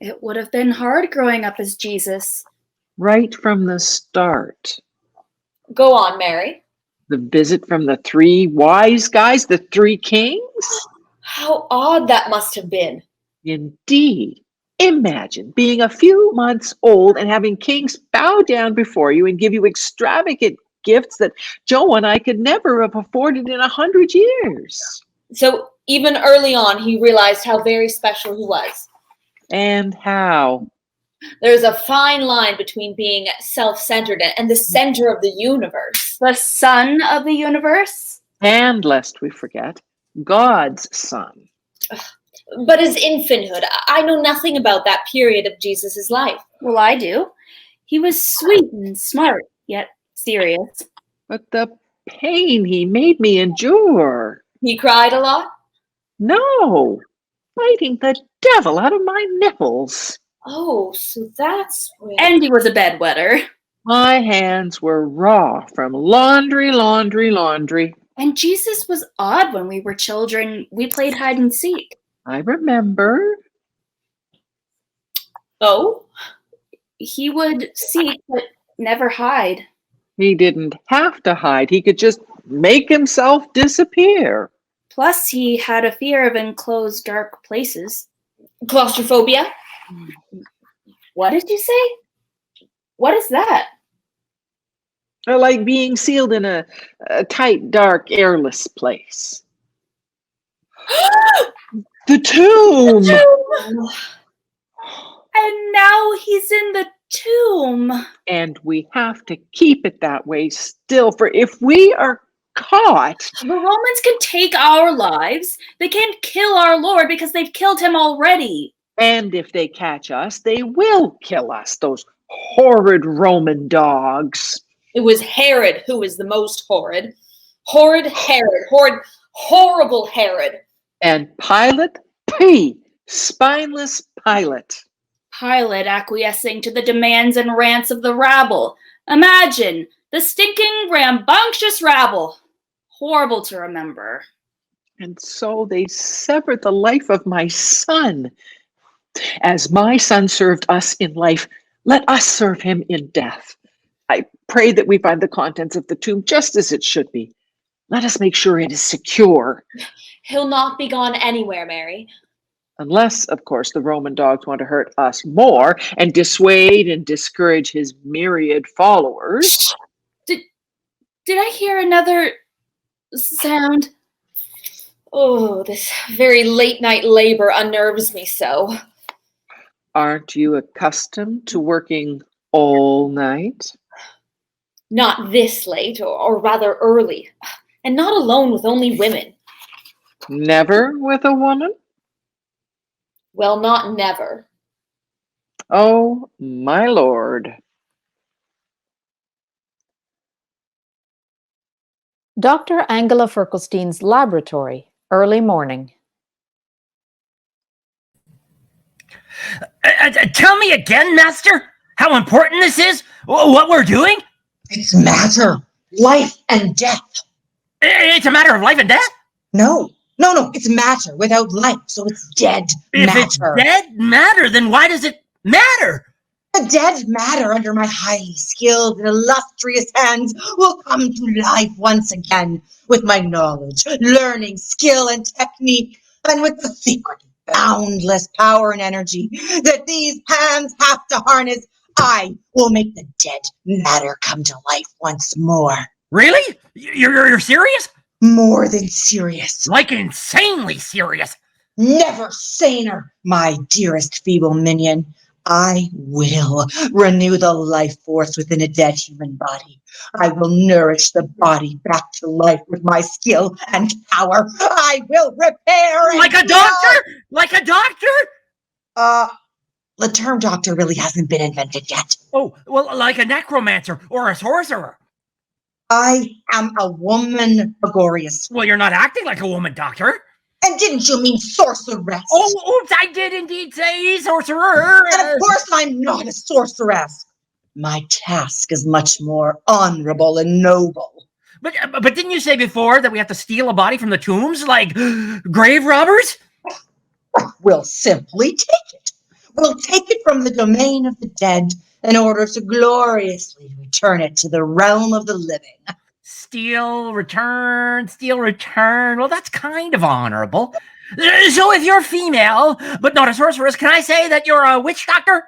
It would have been hard growing up as Jesus. Right from the start. Go on, Mary. The visit from the 3 wise guys, the 3 kings? How odd that must have been. Indeed. Imagine being a few months old and having kings bow down before you and give you extravagant gifts that Joe and I could never have afforded in 100 years. So even early on, he realized how very special he was. And how? There's a fine line between being self-centered and the center of the universe. The son of the universe? And lest we forget, God's son. But his infanthood, I know nothing about that period of Jesus' life. Well, I do. He was sweet and smart, yet serious. But the pain he made me endure. He cried a lot? No, fighting the devil out of my nipples. Oh, so that's where... And he was a bedwetter. My hands were raw from laundry. And Jesus was odd when we were children. We played hide and seek. I remember. Oh? He would seek, but never hide. He didn't have to hide. He could just make himself disappear. Plus, he had a fear of enclosed, dark places. Claustrophobia? What did you say? What is that? Like being sealed in a tight, dark, airless place. The tomb! And now he's in the tomb. And we have to keep it that way still, for if we are caught... The Romans can take our lives. They can't kill our Lord because they've killed him already. And if they catch us, they will kill us, those horrid Roman dogs. It was Herod who was the most horrid. Horrid Herod. Horrible Herod. And Pilate? Pee! Spineless Pilate. Pilate acquiescing to the demands and rants of the rabble. Imagine, the stinking, rambunctious rabble. Horrible to remember. And so they severed the life of my son. As my son served us in life, let us serve him in death. I pray that we find the contents of the tomb just as it should be. Let us make sure it is secure. He'll not be gone anywhere, Mary. Unless, of course, the Roman dogs want to hurt us more and dissuade and discourage his myriad followers. Did I hear another sound? Oh, this very late night labor unnerves me so. Aren't you accustomed to working all night? Not this late, or rather early. And not alone with only women. Never with a woman? Well, not never. Oh, my lord. Dr. Angela Ferkelstein's laboratory, early morning. Tell me again, Master, how important this is? What we're doing? It's a matter. Life and death. It's a matter of life and death? No, No, it's matter without life, so it's dead If matter. it's dead matter, then why does it matter? The dead matter under my highly skilled and illustrious hands will come to life once again with my knowledge, learning, skill, and technique, and with the secret, boundless power and energy that these hands have to harness. I will make the dead matter come to life once more. Really? You're serious? More than serious. Like insanely serious. Never saner, my dearest feeble minion. I will renew the life force within a dead human body. I will nourish the body back to life with my skill and power. I will repair and Like a heal. doctor? Like a doctor? The term doctor really hasn't been invented yet. Oh, well, like a necromancer or a sorcerer. I am a woman, Gregorius. Well, you're not acting like a woman, doctor. And didn't you mean sorceress? Oh, oops, I did indeed say sorcerer. And of course I'm not a sorceress. My task is much more honorable and noble. But didn't you say before that we have to steal a body from the tombs like grave robbers? We'll simply take it. We'll take it from the domain of the dead in order to gloriously return it to the realm of the living. Steal, return. Well, that's kind of honorable. So if you're female, but not a sorceress, can I say that you're a witch doctor?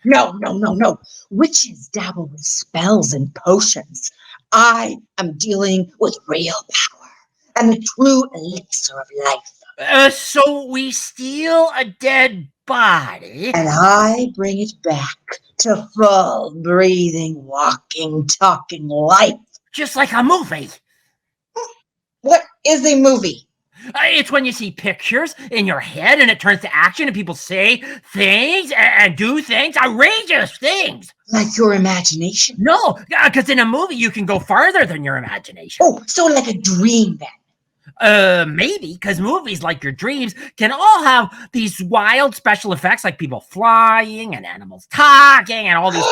No. Witches dabble with spells and potions. I am dealing with real power and the true elixir of life. So we steal a dead body. And I bring it back to full, breathing, walking, talking life. Just like a movie. What is a movie? It's when you see pictures in your head and it turns to action and people say things and do things, outrageous things. Like your imagination? No, because in a movie you can go farther than your imagination. Oh, so like a dream then? Maybe, because movies like your dreams can all have these wild special effects like people flying and animals talking and all these...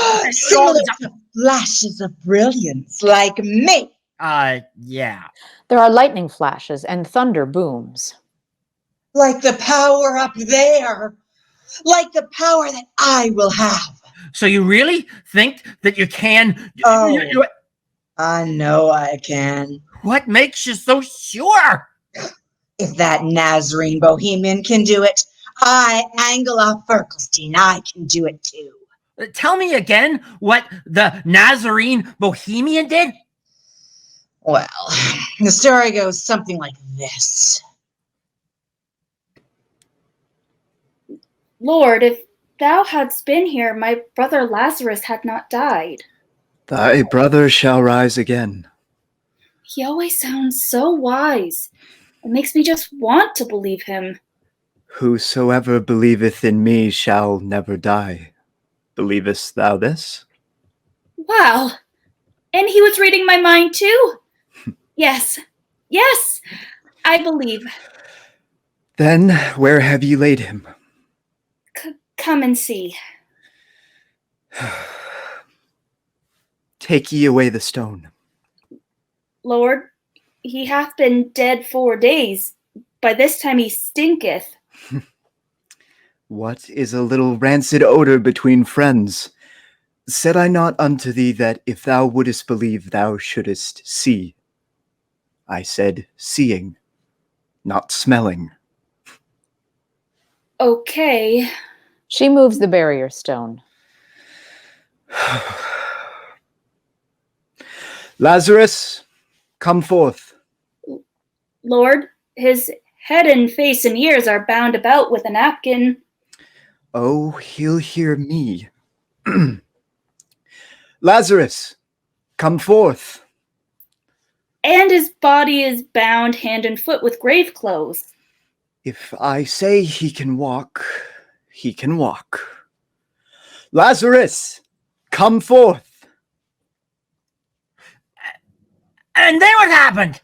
Similar to flashes of brilliance like me. Yeah. There are lightning flashes and thunder booms. Like the power up there. Like the power that I will have. So you really think that you can... Oh, I know I can. What makes you so sure? If that Nazarene Bohemian can do it, Angela Ferkelstein, I can do it too. Tell me again what the Nazarene Bohemian did? Well, the story goes something like this. Lord, if thou hadst been here, my brother Lazarus had not died. Thy brother shall rise again. He always sounds so wise. It makes me just want to believe him. Whosoever believeth in me shall never die. Believest thou this? Wow. And he was reading my mind too? Yes, I believe. Then where have ye laid him? Come and see. Take ye away the stone. Lord, he hath been dead 4 days. By this time he stinketh. What is a little rancid odor between friends? Said I not unto thee that if thou wouldest believe, thou shouldest see? I said seeing, not smelling. Okay. She moves the barrier stone. Lazarus, come forth. Lord, his head and face and ears are bound about with a napkin. Oh, he'll hear me. Lazarus, come forth. And his body is bound hand and foot with grave clothes. If I say he can walk, he can walk. Lazarus, come forth. And then what happened?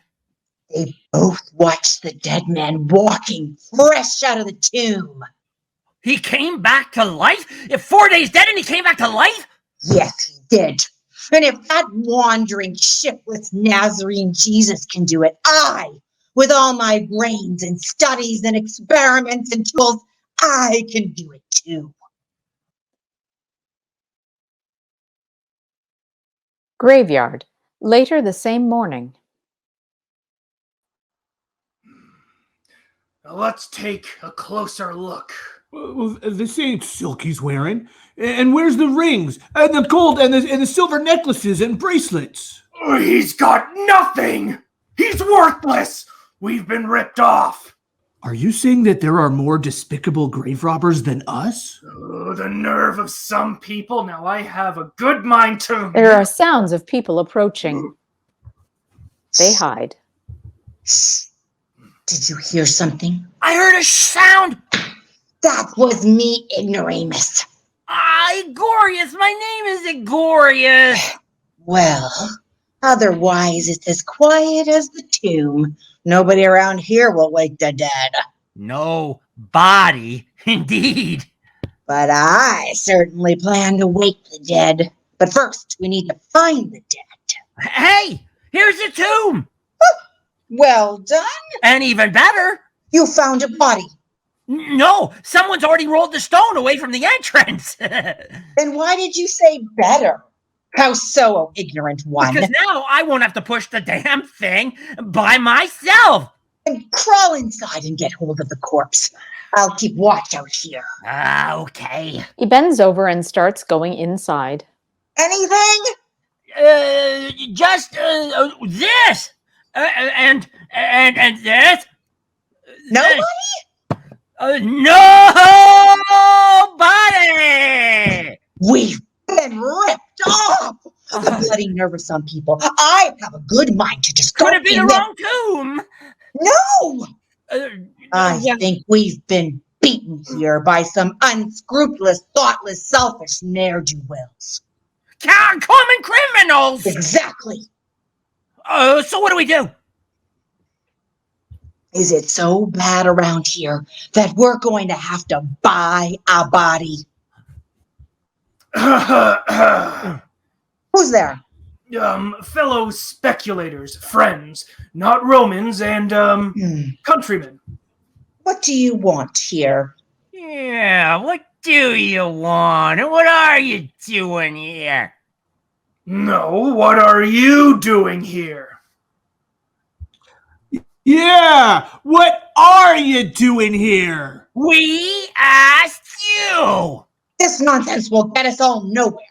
They both watched the dead man walking fresh out of the tomb. He came back to life? If 4 days dead and he came back to life? Yes, he did. And if that wandering, shiftless Nazarene Jesus can do it, I With all my brains and studies and experiments and tools, I can do it too. Graveyard. Later the same morning. Now let's take a closer look. Well, this ain't silk he's wearing. And where's the rings? And the gold and the silver necklaces and bracelets? He's got nothing! He's worthless! We've been ripped off! Are you saying that there are more despicable grave robbers than us? Oh, the nerve of some people. Now I have a good mind to... There are sounds of people approaching. They hide. Did you hear something? I heard a sound! That was me, ignoramus. Igorius! My name is Igorius! Well, otherwise it's as quiet as the tomb. Nobody around here will wake the dead. No body, indeed. But I certainly plan to wake the dead. But first, we need to find the dead. Hey, here's the tomb! Well done. And even better, you found a body. No, someone's already rolled the stone away from the entrance. Then why did you say better? How so, oh ignorant one? Because now I won't have to push the damn thing by myself. Then crawl inside and get hold of the corpse. I'll keep watch out here. Okay. He bends over and starts going inside. Anything? Just this. And this. Nobody? Nobody! We've been ripped off! I'm bloody nervous on people. I have a good mind to just Could it be the wrong tomb? No! I think we've been beaten here by some unscrupulous, thoughtless, selfish ne'er-do-wells. Common criminals! Exactly. So what do we do? Is it so bad around here that we're going to have to buy a body? Who's there? Fellow speculators, friends, not Romans, and countrymen. What do you want here? Yeah, what do you want? And what are you doing here? No, what are you doing here? Yeah, what are you doing here? We asked you. This nonsense will get us all nowhere.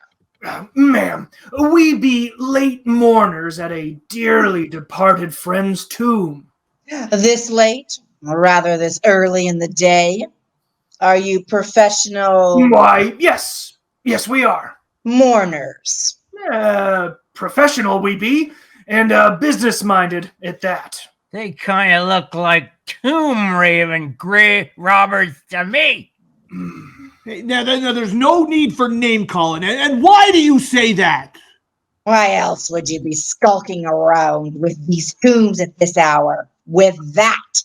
Ma'am, we be late mourners at a dearly departed friend's tomb. This late, or rather this early in the day? Are you professional? Why, yes. Yes, we are. Mourners. Professional we be, and business-minded at that. They kind of look like tomb raven grave robbers to me. Now, there's no need for name-calling. And why do you say that? Why else would you be skulking around with these tombs at this hour? With that?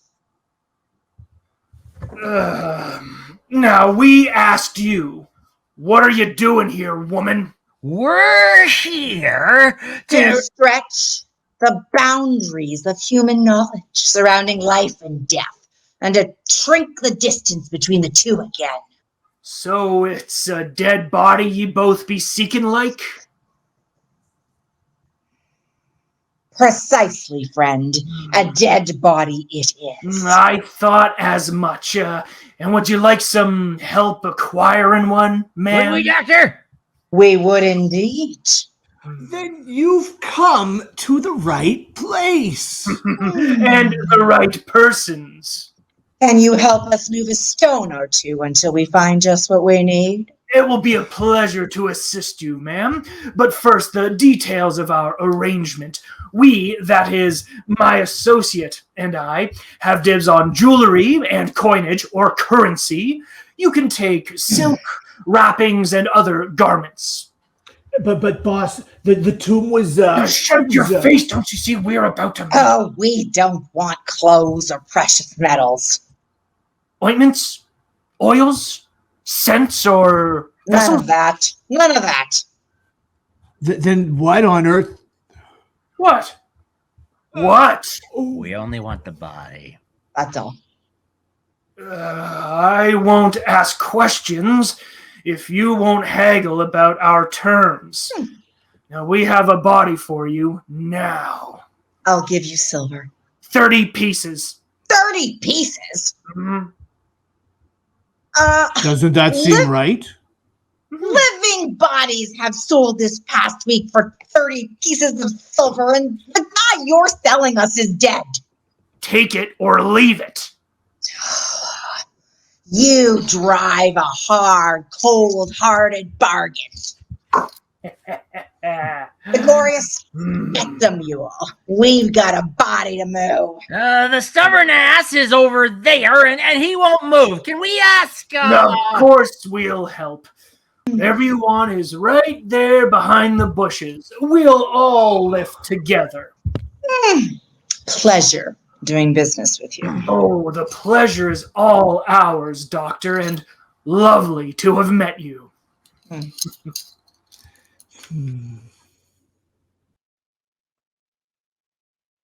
Now, we asked you, what are you doing here, woman? We're here to stretch the boundaries of human knowledge surrounding life and death, and to shrink the distance between the two again. So it's a dead body ye both be seeking like? Precisely, friend. A dead body it is. I thought as much. And would you like some help acquiring one, ma'am? Would we, doctor? We would indeed. Then you've come to the right place. And the right persons. Can you help us move a stone or two until we find just what we need? It will be a pleasure to assist you, ma'am. But first, the details of our arrangement. We, that is, my associate and I, have dibs on jewelry and coinage or currency. You can take silk, wrappings, and other garments. But boss, the tomb was... Shut your face! Don't you see we're about to... Oh, we don't want clothes or precious metals. Ointments? Oils? Scents or... None of that. None of that. Then what on earth? What? What? We only want the body. That's all. I won't ask questions if you won't haggle about our terms. Now, we have a body for you now. I'll give you silver. 30 pieces. 30 pieces? Mm-hmm. Doesn't that seem right? Living bodies have sold this past week for 30 pieces of silver, and the guy you're selling us is dead. Take it or leave it. You drive a hard, cold-hearted bargain. The glorious, get the mule. We've got a body to move. The stubborn ass is over there, and he won't move. Can we ask? Of course we'll help. Whatever you want is right there behind the bushes. We'll all lift together. Pleasure doing business with you. Oh, the pleasure is all ours, Doctor, and lovely to have met you.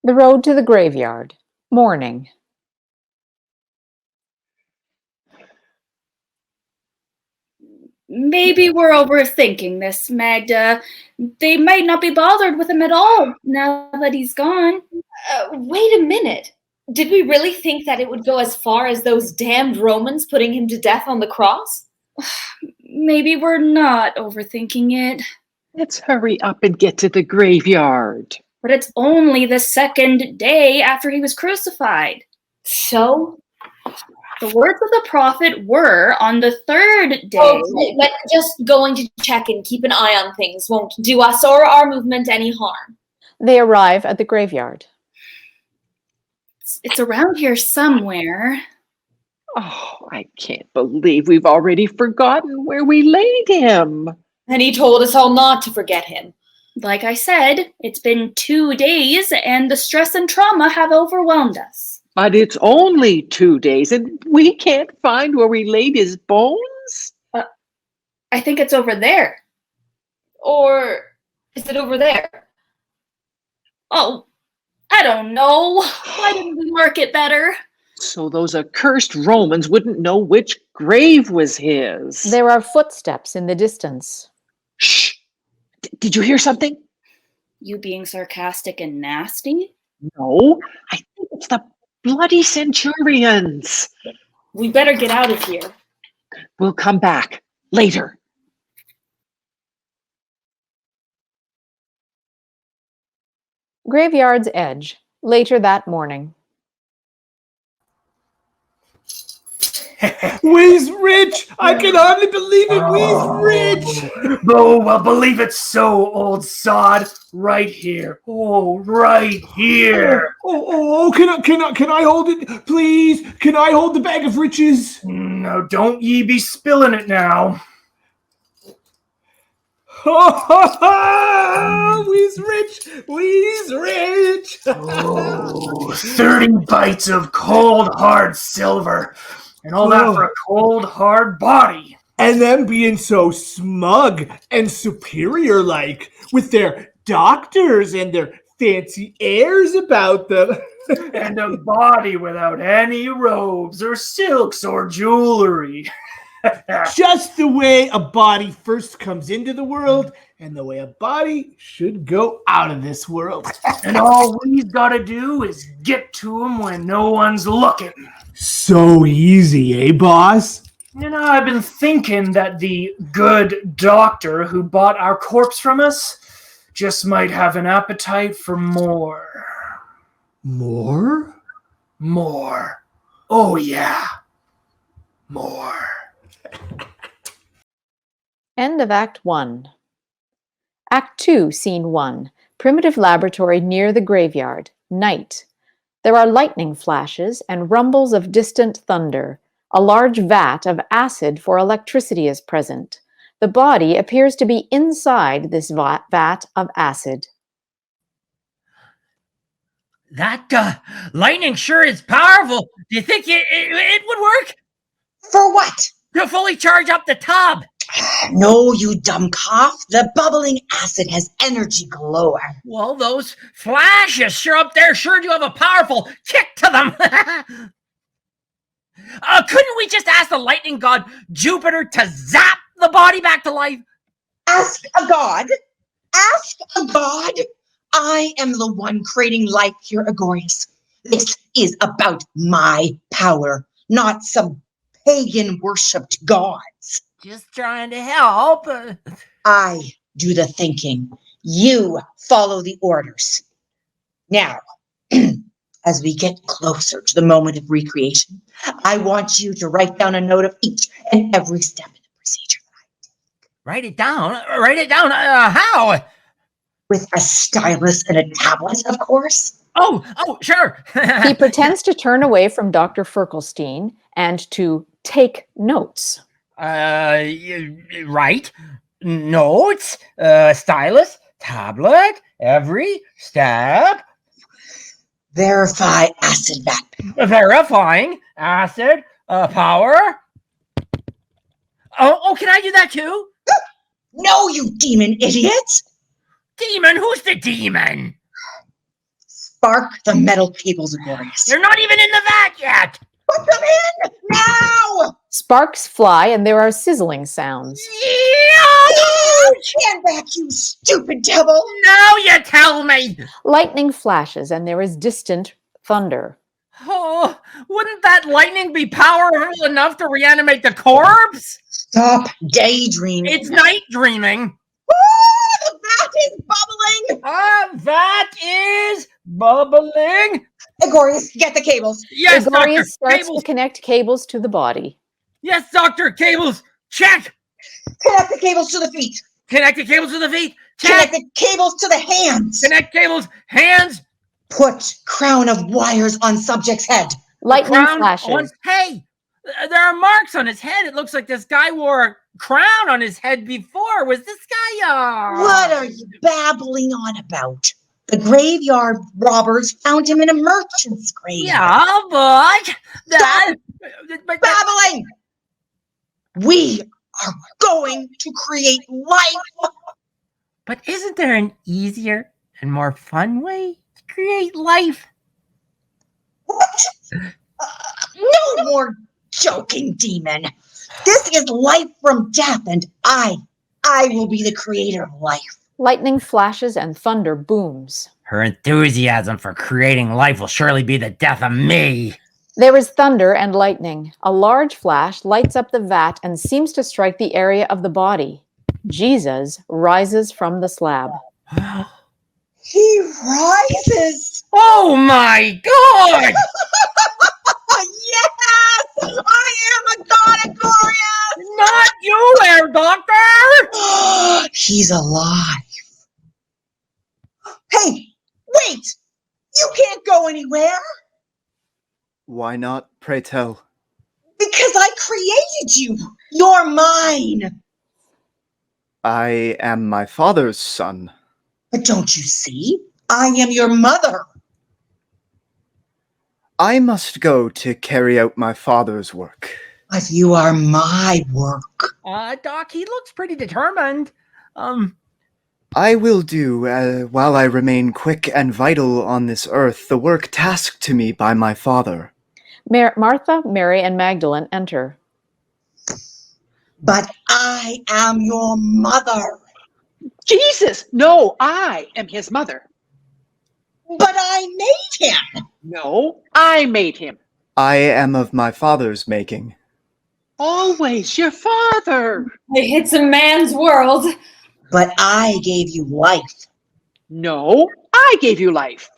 The road to the graveyard. Morning. Maybe we're overthinking this, Magda. They might not be bothered with him at all now that he's gone. Wait a minute. Did we really think that it would go as far as those damned Romans putting him to death on the cross? Maybe we're not overthinking it. Let's hurry up and get to the graveyard. But it's only the second day after he was crucified. So? The words of the prophet were on the third day. Okay, but just going to check and keep an eye on things won't do us or our movement any harm. They arrive at the graveyard. It's around here somewhere. Oh, I can't believe we've already forgotten where we laid him. And he told us all not to forget him. Like I said, it's been 2 days and the stress and trauma have overwhelmed us. But it's only 2 days and we can't find where we laid his bones? I think it's over there. Or is it over there? Oh, I don't know. Why didn't we mark it better? So those accursed Romans wouldn't know which grave was his. There are footsteps in the distance. Shh! Did you hear something? You being sarcastic and nasty? No, I think it's the bloody centurions. We better get out of here. We'll come back later. Graveyard's edge. Later that morning. We's rich! I can hardly believe it! We's rich! Oh, well, believe it so, old sod. Right here. Oh, right here. Can I hold it, please? Can I hold the bag of riches? No, don't ye be spilling it now. We's rich! We's rich! 30 bites of cold, hard silver. And all that for a cold, hard body. And them being so smug and superior-like with their doctors and their fancy airs about them. And a body without any robes or silks or jewelry. Just the way a body first comes into the world and the way a body should go out of this world. And all we've got to do is get to him when no one's looking. So easy, eh, boss? You know, I've been thinking that the good doctor who bought our corpse from us just might have an appetite for more. More? More. Oh, yeah. More. End of Act 1. Act 2, Scene 1. Primitive laboratory near the graveyard. Night. There are lightning flashes and rumbles of distant thunder. A large vat of acid for electricity is present. The body appears to be inside this vat of acid. That lightning sure is powerful. Do you think it would work? For what? To fully charge up the tub. No, you dumb cough. The bubbling acid has energy galore. Well, those flashes sure up there sure do have a powerful kick to them. Couldn't we just ask the lightning god Jupiter to zap the body back to life? Ask a god? Ask a god? I am the one creating life here, Agorius. This is about my power, not some pagan-worshipped gods. Just trying to help. I do the thinking. You follow the orders. Now, as we get closer to the moment of recreation, I want you to write down a note of each and every step in the procedure. Write it down? Write it down? How? With a stylus and a tablet, of course. Oh, sure. He pretends to turn away from Dr. Ferkelstein and to take notes. Right. Notes, stylus, tablet, every step. Verify acid vat. Verifying acid, power. Oh, can I do that too? No, you demon idiot! Demon? Who's the demon? Spark the metal cables, Agorius. They're not even in the vat yet! Put them in! Now! Sparks fly and there are sizzling sounds. Stand back, you stupid devil! Now you tell me! Lightning flashes and there is distant thunder. Oh, wouldn't that lightning be powerful enough to reanimate the corpse? Stop daydreaming. It's night dreaming. The vat is bubbling! That is bubbling. Agorius, get the cables. Yes, Agorius Doctor. starts Cables. to connect cables to the body. Yes, Doctor. Cables. Check. Connect the cables to the feet. Connect the cables to the feet. Connect Check. the cables to the hands. Connect cables. Hands. Put crown of wires on subject's head. Lightning Crown flashes. on- Hey, there are marks on his head. It looks like this guy wore a crown on his head before. Was this guy? What are you babbling on about? The graveyard robbers found him in a merchant's grave. Yeah, but Stop babbling! We are going to create life. But isn't there an easier and more fun way to create life? What? No more joking, demon. This is life from death, and I will be the creator of life. Lightning flashes and thunder booms. Her enthusiasm for creating life will surely be the death of me. There is thunder and lightning. A large flash lights up the vat and seems to strike the area of the body. Jesus rises from the slab. He rises. Oh my God! Yes! I am a god, Agorius! Not you there, Doctor! He's alive. Hey, wait! You can't go anywhere! Why not, pray tell? Because I created you! You're mine! I am my father's son. But don't you see? I am your mother! I must go to carry out my father's work. But you are my work. Doc, he looks pretty determined. I will do, while I remain quick and vital on this earth, the work tasked to me by my father. Martha, Mary, and Magdalene enter. But I am your mother. Jesus! No, I am his mother. But I made him. No, I made him. I am of my father's making. Always your father. It's a man's world. But I gave you life. No, I gave you life.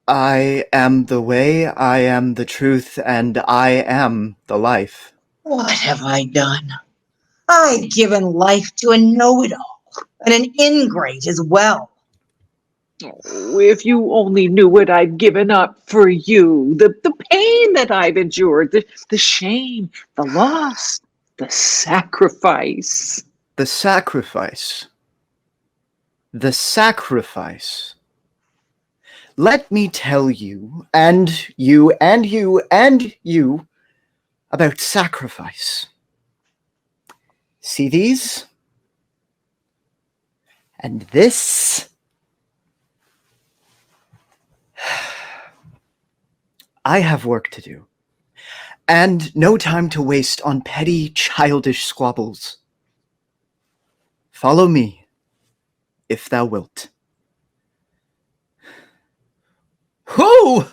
I am the way, I am the truth, and I am the life. What have I done? I've given life to a know-it-all, and an ingrate as well. Oh, if you only knew what I've given up for you, the pain that I've endured, the shame, the loss, the sacrifice. The sacrifice. The sacrifice. Let me tell you, and you, and you, and you, about sacrifice. See these? And this? I have work to do, and no time to waste on petty, childish squabbles. Follow me, if thou wilt. Who?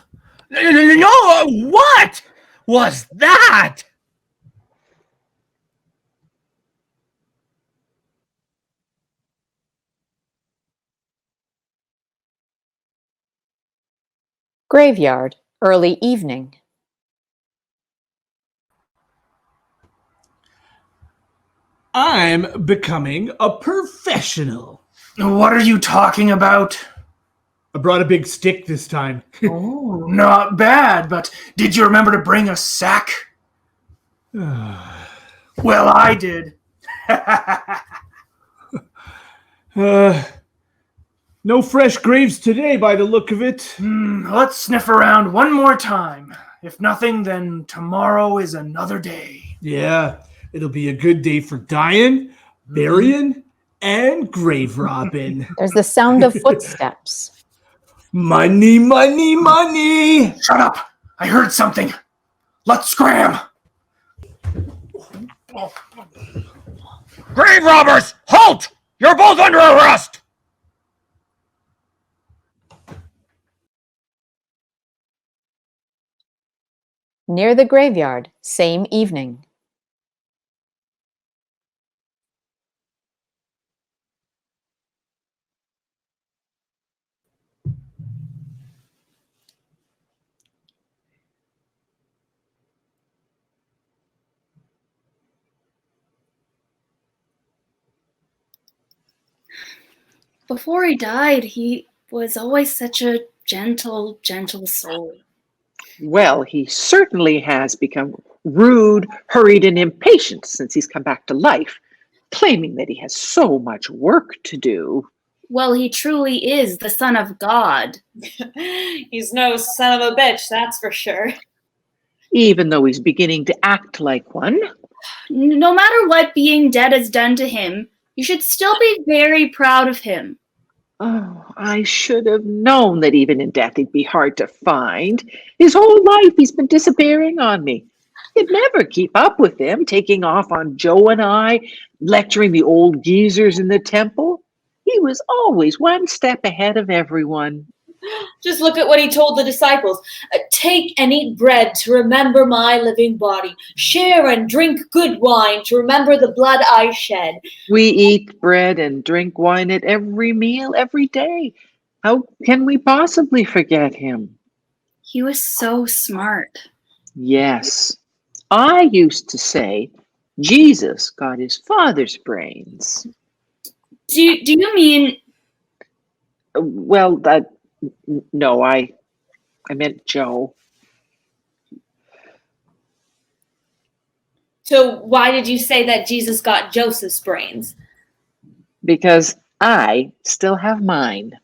No, what was that? Graveyard, early evening. I'm becoming a professional. What are you talking about? I brought a big stick this time. Oh, not bad, but did you remember to bring a sack? Well, I did. No fresh graves today by the look of it. Let's sniff around one more time. If nothing, then tomorrow is another day. Yeah, it'll be a good day for dying, burying, and grave robbing. There's the sound of footsteps. Money, money, money! Shut up! I heard something. Let's scram! Grave robbers, halt! You're both under arrest! Near the graveyard, same evening. Before he died, he was always such a gentle, gentle soul. Well, he certainly has become rude, hurried, and impatient since he's come back to life, claiming that he has so much work to do. Well, he truly is the Son of God. He's no son of a bitch, that's for sure. Even though he's beginning to act like one. No matter what being dead has done to him, you should still be very proud of him. Oh, I should have known that even in death he'd be hard to find. His whole life he's been disappearing on me. You'd never keep up with him, taking off on Joe and I, lecturing the old geezers in the temple. He was always one step ahead of everyone. Just look at what he told the disciples. Take and eat bread to remember my living body. Share and drink good wine to remember the blood I shed. We eat bread and drink wine at every meal, every day. How can we possibly forget him? He was so smart. Yes. I used to say Jesus got his father's brains. Do you mean... Well, no, I meant Joe. So why did you say that Jesus got Joseph's brains? Because I still have mine.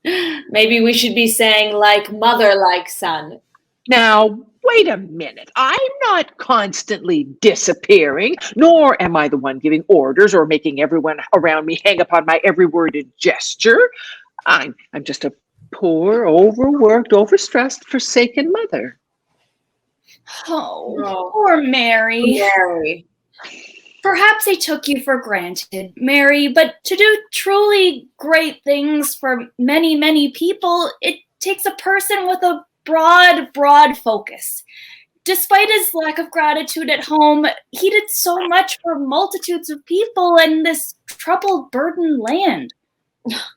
Maybe we should be saying like mother, like son. Now, wait a minute. I'm not constantly disappearing, nor am I the one giving orders or making everyone around me hang upon my every word and gesture. I'm just a poor, overworked, overstressed, forsaken mother. Oh, poor Mary. Mary. Perhaps he took you for granted, Mary, but to do truly great things for many, many people, it takes a person with a broad focus. Despite his lack of gratitude at home, he did so much for multitudes of people in this troubled, burdened land.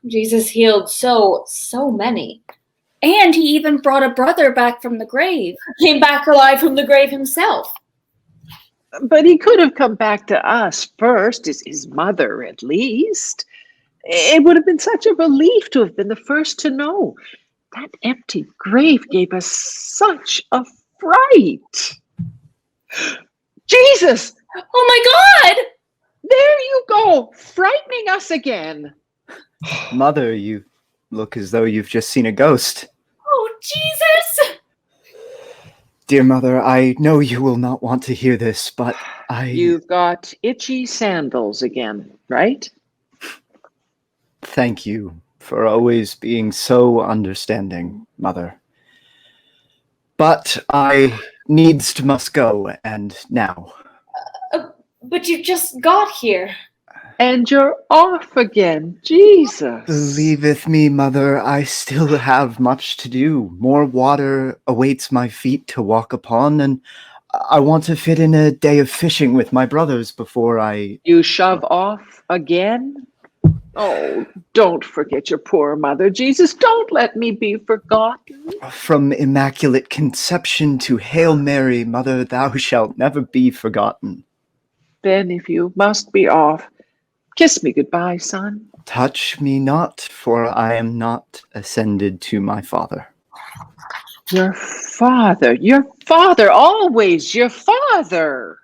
Jesus healed so many. And he even brought a brother back from the grave. Came back alive from the grave himself. But he could have come back to us first, his mother at least. It would have been such a relief to have been the first to know. That empty grave gave us such a fright. Jesus! Oh my God! There you go, frightening us again. Mother, you look as though you've just seen a ghost. Oh, Jesus! Dear mother, I know you will not want to hear this, but You've got itchy sandals again, right? Thank you for always being so understanding, Mother. But I must go, and now. But you just got here. And you're off again, Jesus. Believeth me, Mother, I still have much to do. More water awaits my feet to walk upon, and I want to fit in a day of fishing with my brothers before I... You shove off again? Oh, don't forget your poor mother, Jesus. Don't let me be forgotten. From Immaculate Conception to Hail Mary, Mother, thou shalt never be forgotten. Then if you must be off, kiss me goodbye, son. Touch me not, for I am not ascended to my Father. Your father, always your father.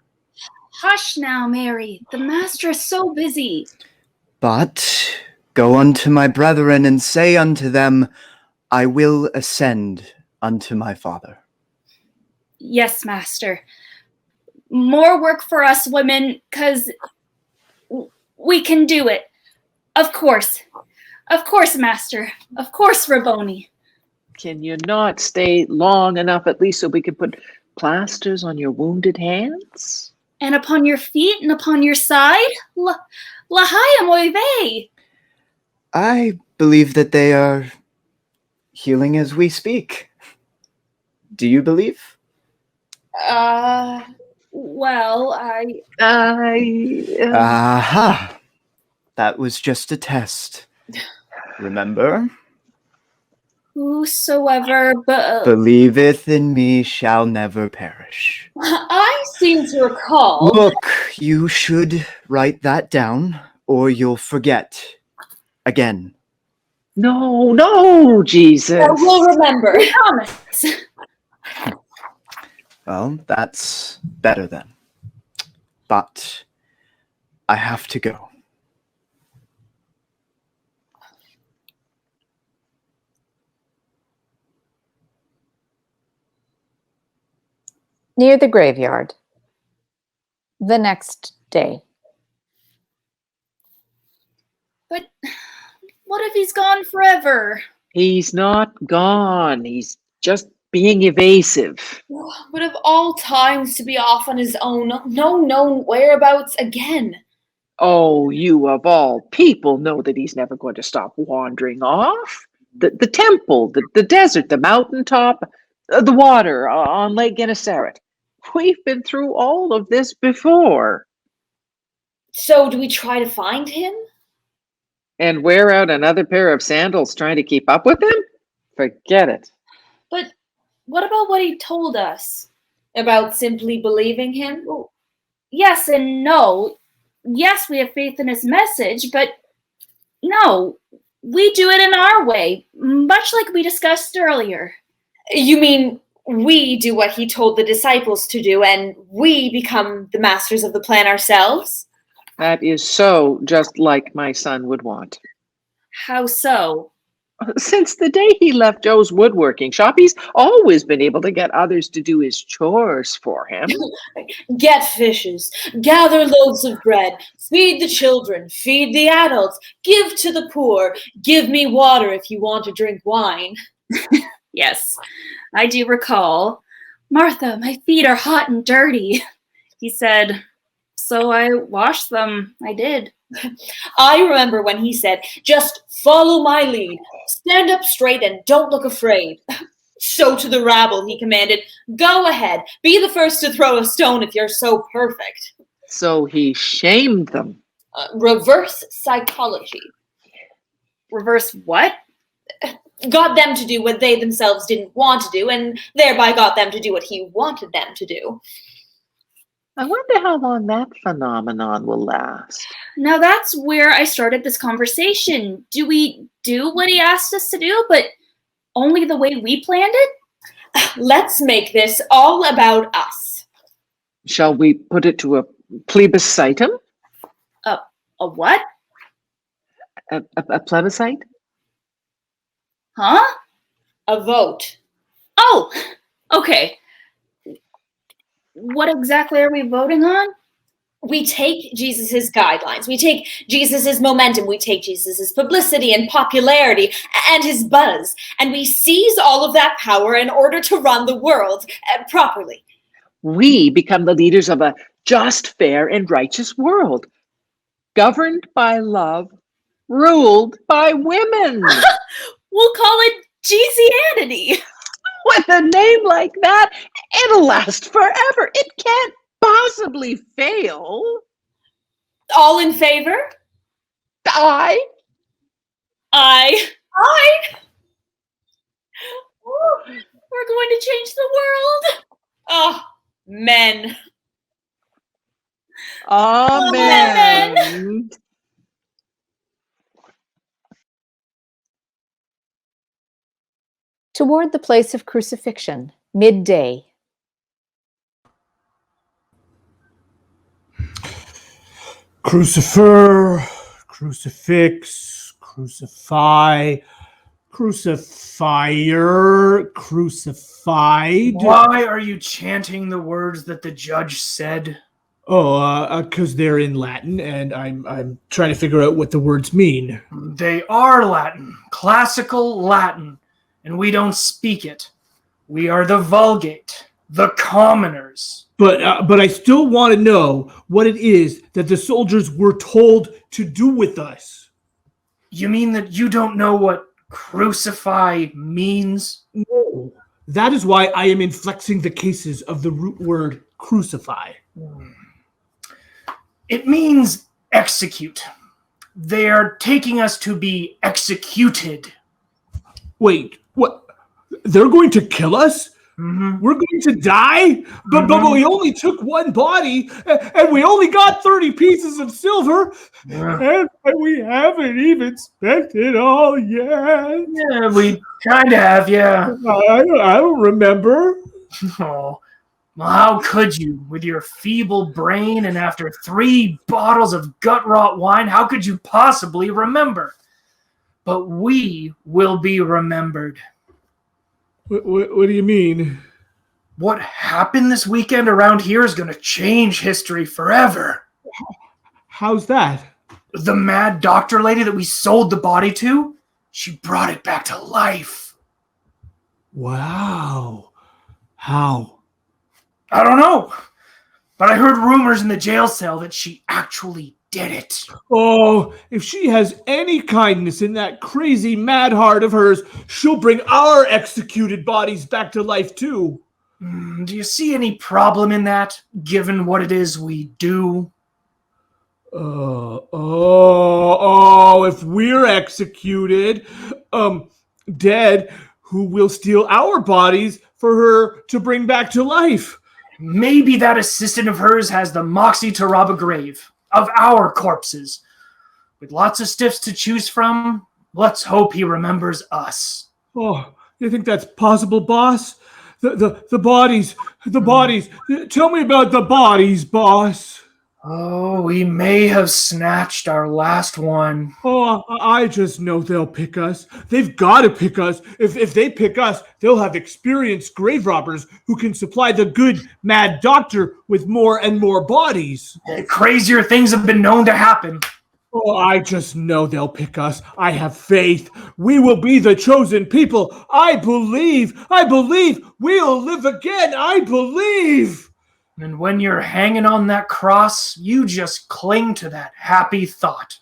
Hush now, Mary. The master is so busy. But go unto my brethren and say unto them, I will ascend unto my Father. Yes, master. More work for us women, 'cause we can do it. Of course. Of course, master. Of course, Rabboni. Can you not stay long enough at least so we can put plasters on your wounded hands? And upon your feet and upon your side? Lahaya moive. I believe that they are healing as we speak. Do you believe? Well, Aha! That was just a test. Remember? Whosoever believeth in me shall never perish. I seem to recall. Look, you should write that down, or you'll forget. Again. No, Jesus. I will remember. We promise. Well, that's better then. But I have to go. Near the graveyard. The next day. But what if he's gone forever? He's not gone. He's just being evasive. But of all times to be off on his own, no known whereabouts again. Oh, you of all people know that he's never going to stop wandering off. The temple, the desert, the mountaintop, the water on Lake Gennesaret. We've been through all of this before. So do we try to find him? And wear out another pair of sandals trying to keep up with him? Forget it. But what about what he told us? About simply believing him? Well, yes and no. Yes, we have faith in his message, but no, we do it in our way, much like we discussed earlier. You mean we do what he told the disciples to do and we become the masters of the plan ourselves? That is so just like my son would want. How so? Since the day he left Joe's woodworking shop, he's always been able to get others to do his chores for him. Get fishes, gather loaves of bread, feed the children, feed the adults, give to the poor, give me water if you want to drink wine. Yes, I do recall. Martha, my feet are hot and dirty. He said, so I washed them. I did. I remember when he said, just follow my lead, stand up straight and don't look afraid. So to the rabble he commanded, go ahead, be the first to throw a stone if you're so perfect. So he shamed them. Reverse psychology. Reverse what? Got them to do what they themselves didn't want to do, and thereby got them to do what he wanted them to do. I wonder how long that phenomenon will last. Now that's where I started this conversation. Do we do what he asked us to do, but only the way we planned it? Let's make this all about us. Shall we put it to a plebiscitum? A what? A plebiscite? Huh? A vote. Oh, okay. What exactly are we voting on? We take Jesus's guidelines, we take Jesus's momentum, we take Jesus's publicity and popularity and his buzz, and we seize all of that power in order to run the world properly. We become the leaders of a just, fair, and righteous world, governed by love, ruled by women. We'll call it Jesusanity. With a name like that, it'll last forever. It can't possibly fail. All in favor? I. Ooh, we're going to change the world. Oh, men. Amen. Amen. Toward the place of crucifixion, midday. Crucifer, crucifix, crucify, crucifier, crucified. Why are you chanting the words that the judge said? Oh, because they're in Latin, and I'm trying to figure out what the words mean. They are Latin, classical Latin, and we don't speak it. We are the Vulgate, the commoners. But I still want to know what it is that the soldiers were told to do with us. You mean that you don't know what crucify means? No. That is why I am inflexing the cases of the root word crucify. It means execute. They are taking us to be executed. Wait, what? They're going to kill us? Mm-hmm. We're going to die? But we only took one body, and we only got 30 pieces of silver, and we haven't even spent it all yet. Yeah, we kind of have, yeah. I don't remember. Oh, well, how could you? With your feeble brain and after 3 bottles of gut-rot wine, how could you possibly remember? But we will be remembered. What do you mean? What happened this weekend around here is going to change history forever. How's that? The mad doctor lady that we sold the body to, she brought it back to life. Wow. How? I don't know. But I heard rumors in the jail cell that she actually did it. Oh, if she has any kindness in that crazy mad heart of hers, she'll bring our executed bodies back to life too. Do you see any problem in that, given what it is we do? If we're executed, dead, who will steal our bodies for her to bring back to life? Maybe that assistant of hers has the moxie to rob a grave of our corpses. With lots of stiffs to choose from, let's hope he remembers us. Oh, you think that's possible, boss? The bodies. Tell me about the bodies, boss. Oh, we may have snatched our last one. Oh, I just know they'll pick us. They've got to pick us. If they pick us, they'll have experienced grave robbers who can supply the good mad doctor with more and more bodies. Crazier things have been known to happen. Oh, I just know they'll pick us. I have faith. We will be the chosen people. I believe. We'll live again. I believe. And when you're hanging on that cross, you just cling to that happy thought.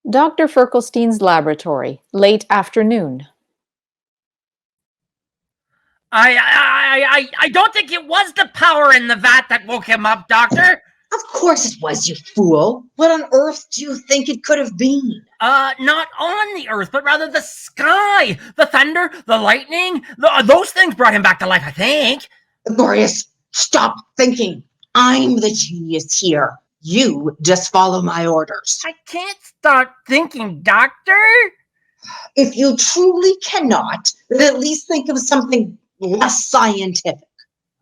Dr. Ferkelstein's laboratory, late afternoon. I don't think it was the power in the vat that woke him up, Doctor. Of course it was, you fool. What on earth do you think it could have been? Not on the earth, but rather the sky. The thunder, the lightning, those things brought him back to life, I think. Glorious, stop thinking. I'm the genius here. You just follow my orders. I can't start thinking, Doctor. If you truly cannot, then at least think of something less scientific.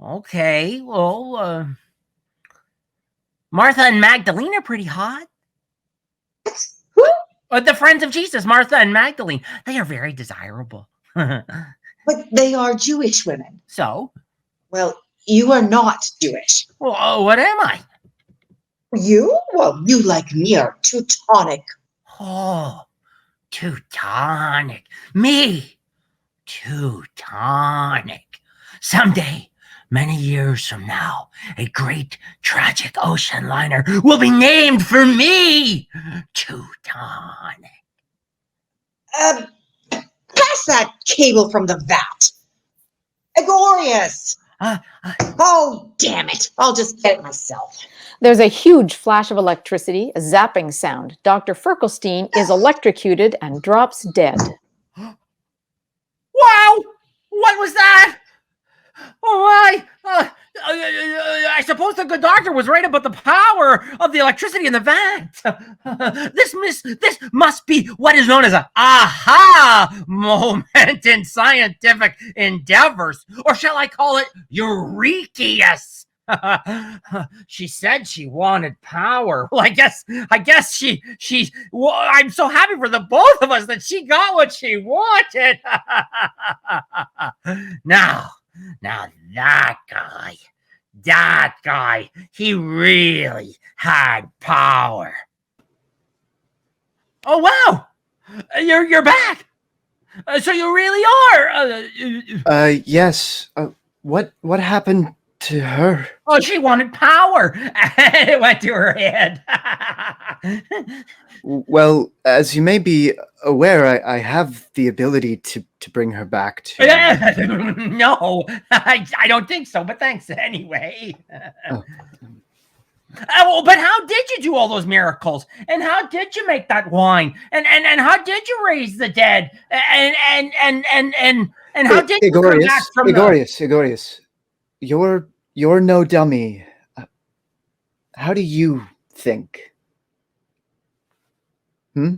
Okay, well, Martha and Magdalene are pretty hot. Who? The friends of Jesus, Martha and Magdalene. They are very desirable. But they are Jewish women. So? Well, You are not Jewish. Well, what am I? You? Well, you like me are Teutonic. Oh, Teutonic. Me, Teutonic. Someday, many years from now, a great tragic ocean liner will be named for me, Teutonic. Pass that cable from the vat. Egorius! Oh, damn it. I'll just get it myself. There's a huge flash of electricity, a zapping sound. Dr. Ferkelstein is electrocuted and drops dead. Wow! What was that? Oh, I suppose the good doctor was right about the power of the electricity in the vent. This must be what is known as a aha moment in scientific endeavors, or shall I call it Eurekaeus? She said she wanted power. Well, I guess she. Well, I'm so happy for the both of us that she got what she wanted. Now that guy, he really had power. Oh wow, you're back. So you really are. Yes. What happened to her? Oh, she wanted power. It went to her head. Well, as you may be aware, I have the ability to bring her back to... No, I don't think so, but thanks anyway. Oh. Well, but how did you do all those miracles? And how did you make that wine? And how did you raise the dead? And how did you come back from Egorius, you're no dummy. How do you think? Hmm?